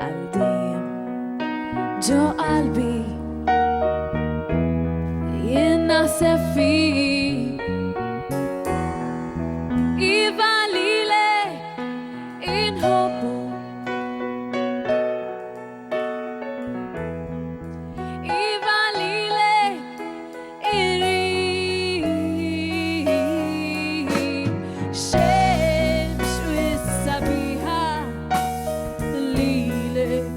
[SPEAKER 4] għal-dim ġo qalbi jien naħseb fik Iva lilek inħobbok Iva lilek irrid Xemx u is-sabiħa lilek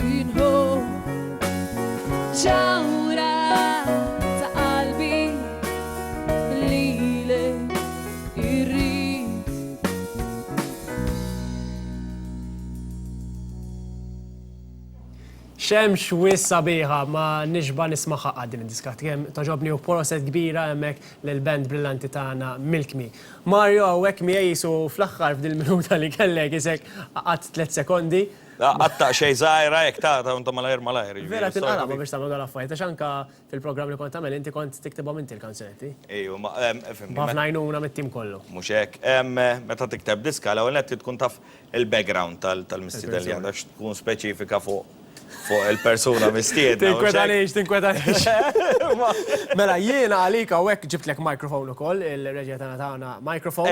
[SPEAKER 4] inħobb ġawra ta' qalbi lilek irrid
[SPEAKER 1] Xemx wissa biħa ma nixba nismaħa din id-diska. Kemm toġobni u proset kbira hemmhekk lill-band brillanti tagħna Milk Me. Mario hawnhekk miegħi jisu fl-aħħar f'dil minuta li kellek isek qatt 3 sekondi.
[SPEAKER 5] Għatta xej zaħira jek ta' unta malajr.
[SPEAKER 1] Vera tinqalaba biex tagħmlu dal-affarijiet għax anke fil-programm li kont tagħmel inti kont tiktibhom inti l-kanzunetti.
[SPEAKER 5] Ejju,
[SPEAKER 1] B'ħafna għajnuna mit-tim kollu.
[SPEAKER 5] mux hekk. Meta tikteb diska, l-ewwel qed tkun taf il-background tal-mistieda li għandha tkun speċifika fuq il-persuna mistiedna.
[SPEAKER 1] Tinkwetanix. Mela jiena għalika hawnhekk ġibtlek mikrofon ukoll, il-reġija tagħna mikrofon.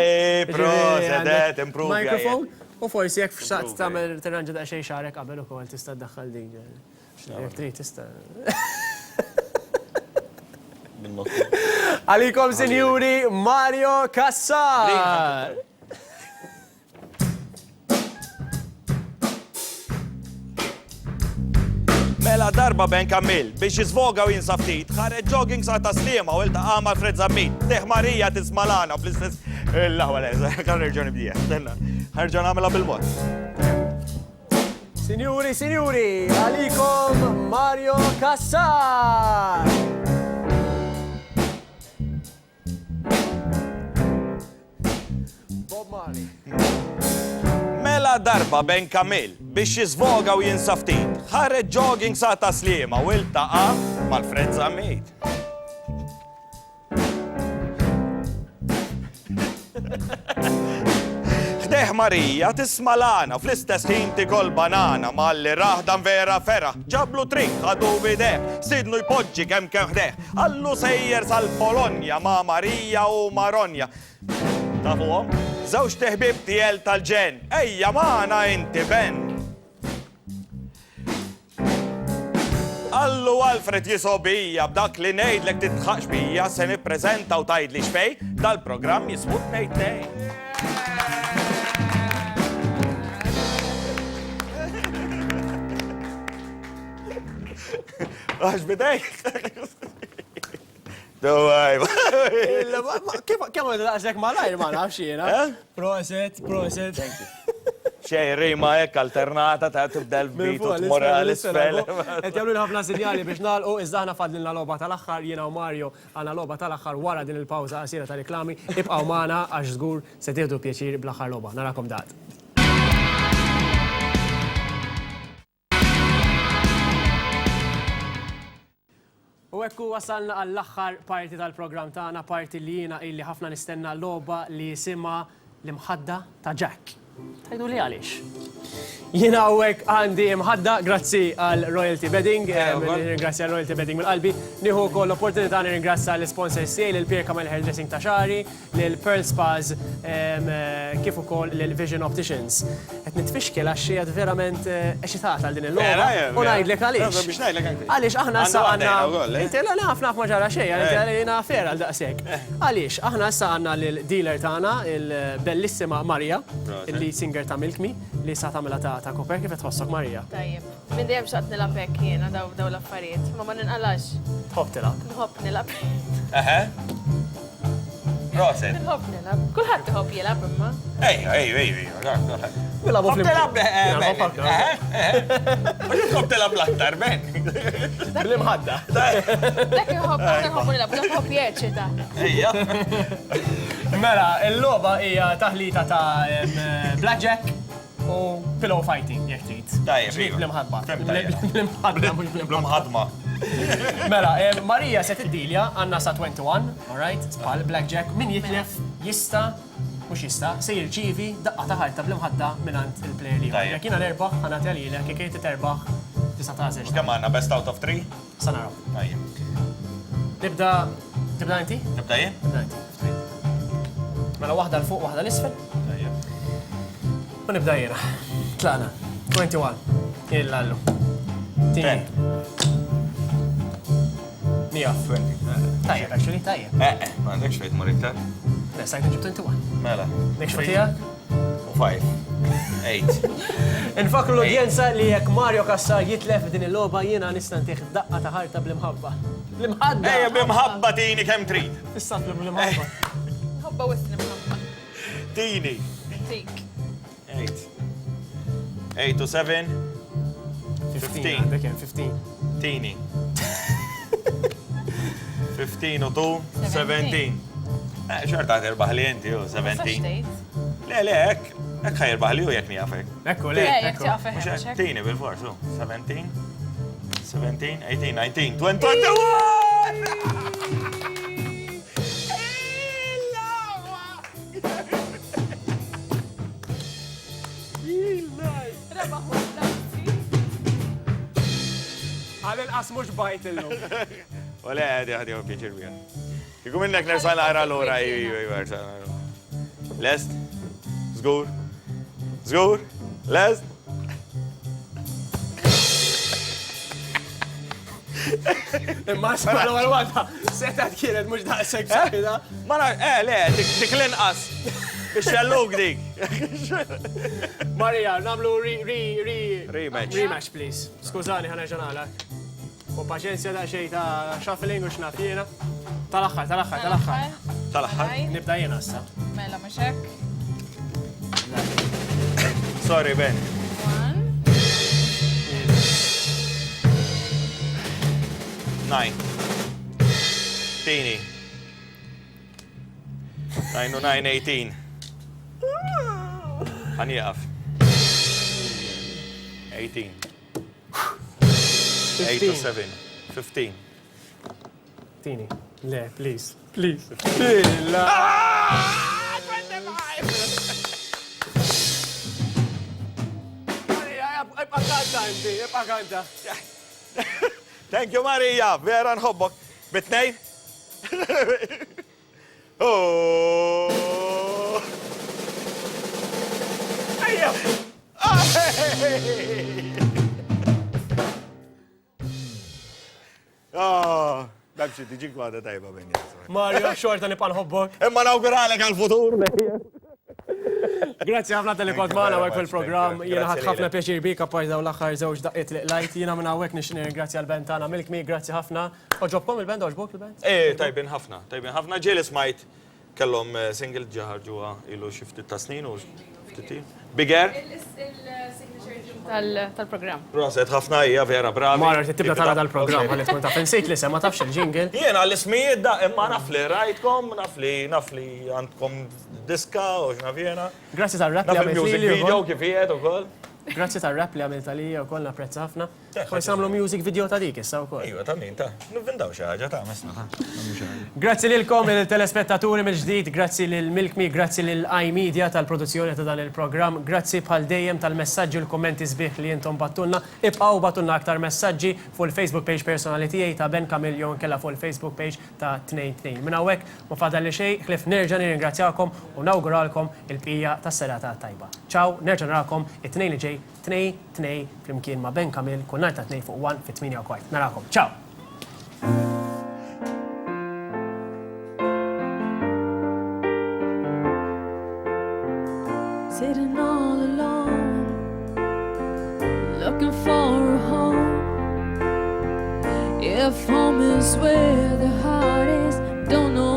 [SPEAKER 5] Proset, improve.
[SPEAKER 1] Mikrofon. U forsi jekk f'xaqt tagħmel tirranġa daqsxejn xarek qabel ukoll tista' ddaħħal din. Jekk trid tista'. Għalikom sinjuri Mario Kassar.
[SPEAKER 5] Mela darba Ben Kamil biex jizvoga u jinsab ftit, ħareġ jogging sa taslima u iltaqa' Fred Zammit. Teħ Marija tismalana fl-istess. Il-laħwa kan nerġa' nibdija. Ħarġa' nagħmilha bil-mod.
[SPEAKER 1] Sinjuri, għalikom Mario Kassar. Bob Marley.
[SPEAKER 5] Mela darba Ben Kamil biex jizvoga u jinsa ftit. Ħareġ jogging sa taslima u iltaqa mal-Fred Zammit. Ħdeħ Marija tisma' lana fl-istess ħin tikol banana malli raħdan vera fera. Ġablu trik ħadu bideħ, sidnu jpoġġi kemm ħdeħ. Allu sejjer sal-Polonja ma' Marija u Maronja. Tafuhom? Żewġ teħbib tiegħel tal-ġen, ejja magħna inti Ben. Allu Alfred jisobija b'dak li ngħidlek titħaqx bija se nippreżenta u tgħidli xfej dal-programm jismu Tnejn Tnejn. Għax bidejk? Dawaj.
[SPEAKER 1] Kemm għed daqsek malajr ma nafx jiena. Proset.
[SPEAKER 5] Xej rima hekk alternata ta' tibda l-bitu tmur għal-isfel.
[SPEAKER 1] Qed jagħmlu ħafna sinjali biex nagħlqu iżda aħna fadlilna logħba tal-aħħar jiena u Mario għandna logħba tal-aħħar wara din il-pawża qasira ta' riklami. Ibqgħu magħna għax żgur se tieħdu pjaċir bl-aħħar logħba. Narakom dat. U ekku wasalna għall-aħħar parti tal-programm tagħna, parti li jiena illi ħafna nistenna logħba li jisimha l-imħadda ta' Jack. Tgħidu li għaliex. Jiena hawnhekk għandi imħadda grazzi għal Royalty Bedding, ringrazzja Royalty Bedding mill-qalbi. Nieħu wkoll l-opportunità nirringrazzja l-sponsors tiegħi lil Pierre Kamel Hairdressing ta' xari, lil Pearl Spas kif ukoll lil Vision Opticians. Qed nitfixkel għax qiegħed verament eċitata għal din il-logħba u ngħidlek għaliex. Għaliex aħna issa għandna inti la ħafna ma ġara xejn, inti jiena fer għal daqshekk. Għaliex aħna issa għandna lil dealer tagħna il-bellissima Marija, il-lead singer ta' Milk Me, li sa tagħmilha ta' Koper kif qed tħossok Marija.
[SPEAKER 8] Tajjeb. Min dejjem xaqt nilab hekk jiena daw l-affarijiet. Ma ninqalax.
[SPEAKER 1] Tħobb tilab.
[SPEAKER 8] Nħobb nilab.
[SPEAKER 5] Eħe. Proset.
[SPEAKER 8] Nħobb nilab. Kulħadd iħobb jilab imma.
[SPEAKER 5] Ejja.
[SPEAKER 1] Nilabu
[SPEAKER 5] Tilab Kom tilab l-aktar, Ben.
[SPEAKER 1] Bl-imħadda.
[SPEAKER 8] Dak iħobb nilab, dak iħobb jeċita.
[SPEAKER 5] Ejja.
[SPEAKER 1] Mela, il-logħba hija taħlita ta' blackjack u pillow fighting, jek trid.
[SPEAKER 5] Tajjeb.
[SPEAKER 1] Bl-imħadba.
[SPEAKER 5] Bl-imħadma. Bl-imħadma.
[SPEAKER 1] Mela, Marija se tiddilja għandna sa 21, alright, bħal blackjack, min jitlef jista' mhux jista' se jirċievi daqqa ta' ħarta bl-imħadda mingħand il-plejer li
[SPEAKER 5] Tajjeb.
[SPEAKER 1] jekk jiena nerbaħ ħana tgħidilek jekk inti terbaħ tista' tażel.
[SPEAKER 5] Kemm għandna best out of 3?
[SPEAKER 1] Sa naraw.
[SPEAKER 5] Tajjeb.
[SPEAKER 1] Tibda inti?
[SPEAKER 5] Nibda jien?
[SPEAKER 1] Tibda inti. Mela waħda l-fuq, waħda l-isfel.
[SPEAKER 5] Tajjeb.
[SPEAKER 1] U nibda jiena. Tlaqna. 21. Il-lallu. Tini. Nijaf. Tajjeb, actually, tajjeb.
[SPEAKER 5] Ma għandekx fejt mor iktar?
[SPEAKER 1] Nesajt nġib 21.
[SPEAKER 5] Mela.
[SPEAKER 1] Nekx fatijak?
[SPEAKER 5] U 5. 8.
[SPEAKER 1] Infakru l-udjenza li jekk Mario Kassa jitlef din il-logħba jiena nista' ntieħ daqqa ta' ħarta bl-imħabba. Bl-imħadda.
[SPEAKER 5] Ejja bl-imħabba tini kemm trid.
[SPEAKER 1] Issa bl-imħabba.
[SPEAKER 8] Ħobba wisni bħabba.
[SPEAKER 5] Tini.
[SPEAKER 8] Tik.
[SPEAKER 5] 8. 8 to 7. 15.
[SPEAKER 1] Għandek hemm 15.
[SPEAKER 5] Tini. 15 u 2. 17. Xorta terbaħ li inti u 17. Le, ek ħajrbaħ li u jek nijafek.
[SPEAKER 1] Ekku, le.
[SPEAKER 8] Jek ġafek.
[SPEAKER 5] Mux tini bil-fors, 17, 18, 19, 20, 21! Għalin qasmux bajt il-lum. U le, għadi għu pieċir bija. Kiku minnek nersan għara l-ura, Lest? Zgur? Zgur? Lest?
[SPEAKER 1] Imma xbala għal-wada, setat kienet mux daqseg saħida.
[SPEAKER 5] Mara, le, dik l-inqas. Biex jalluk dik.
[SPEAKER 1] Marija, namlu
[SPEAKER 5] Rematch.
[SPEAKER 1] rematch, please. Skużani, ħana ġanala. U paċenzja da xej ta' shuffling u xnaf jena. Tal-axħar.
[SPEAKER 5] Tal-axħar?
[SPEAKER 1] Nibda jena issa.
[SPEAKER 8] Mela maċek.
[SPEAKER 5] Sorry, Ben. 9. Tini. 9 u 9, 18. Ħanieqaf. 18. 8 to 7. 15.
[SPEAKER 1] Tini. Le, please. Please. La.
[SPEAKER 5] Thank you, Marija. Vera nħobbok. Bitnej? Oh. Ejja. Damxi, tiġi kwada tajba bejn
[SPEAKER 1] Mario, xorta nibqa' nħobbok.
[SPEAKER 5] Imma nawguralek għal-futur.
[SPEAKER 1] Grazzi ħafna tal-li kont maħna għek
[SPEAKER 5] very
[SPEAKER 1] fil-program.
[SPEAKER 5] much, thank you.
[SPEAKER 1] Jena
[SPEAKER 5] Grazzi
[SPEAKER 1] ħafna
[SPEAKER 5] lilek.
[SPEAKER 1] pjaċir bik, apart daw l-axħar zewġ daqqiet li lajt. Jena minna għek nixin ringrazzja l-bentana Milk Me, grazzi ħafna. Oġobkom il-band, oġbok il-band?
[SPEAKER 5] Tajbin ħafna, tajbin ħafna. Ġieli smajt kellhom single ġaħar ġuwa ilu xi ftit ta' snin u ftit. Bigger?
[SPEAKER 8] Tal-program.
[SPEAKER 5] Raset ħafna hija vera bravi.
[SPEAKER 1] Mara, tibda tara dal-program, għalli tkun ta' fensejt li ma tafx il-jingle.
[SPEAKER 5] Jiena l-ismijiet da imma nafli rajtkom, nafli għandkom diska u x'nafjena.
[SPEAKER 1] Grazzi tal-rap li
[SPEAKER 5] Naf
[SPEAKER 1] għamilt
[SPEAKER 5] il-music
[SPEAKER 1] li
[SPEAKER 5] video kif jiet ukoll.
[SPEAKER 1] Grazzi tal-rap li għamilt li u koll napprezza ħafna. Forsi għamlu music video ta' dik issa u koll.
[SPEAKER 5] Ejwa, ta' min ta' nivvindaw xi ħaġa ta' mesna ta'.
[SPEAKER 1] Grazzi lilkom il-telespettaturi mill-ġdid, grazzi lil Milk Me, grazzi lil iMedia tal-produzzjoni ta' dan il-programm, grazzi bħal dejjem tal-messaġġi u l-kommenti sbieħ li jintom battulna, ibqgħu battulna aktar messaġġi fuq il-Facebook page personali tiegħi ta' Ben Camillo kella fuq il-Facebook page ta' 22. Minn hawnhekk ma fadal li xejn, ħlif nerġa' nirringrazzjakom u nawguralkom il-bqija tas-serata tajba. Ciao, nerġa' narakom it-tnejn li ġej 2 flimkien ma' Ben Camil kull nhar ta' 2 fuq 1 fit-8 Narakom. Ciao!
[SPEAKER 4] Sitting all alone, looking for a home. If home is where the heart is, don't know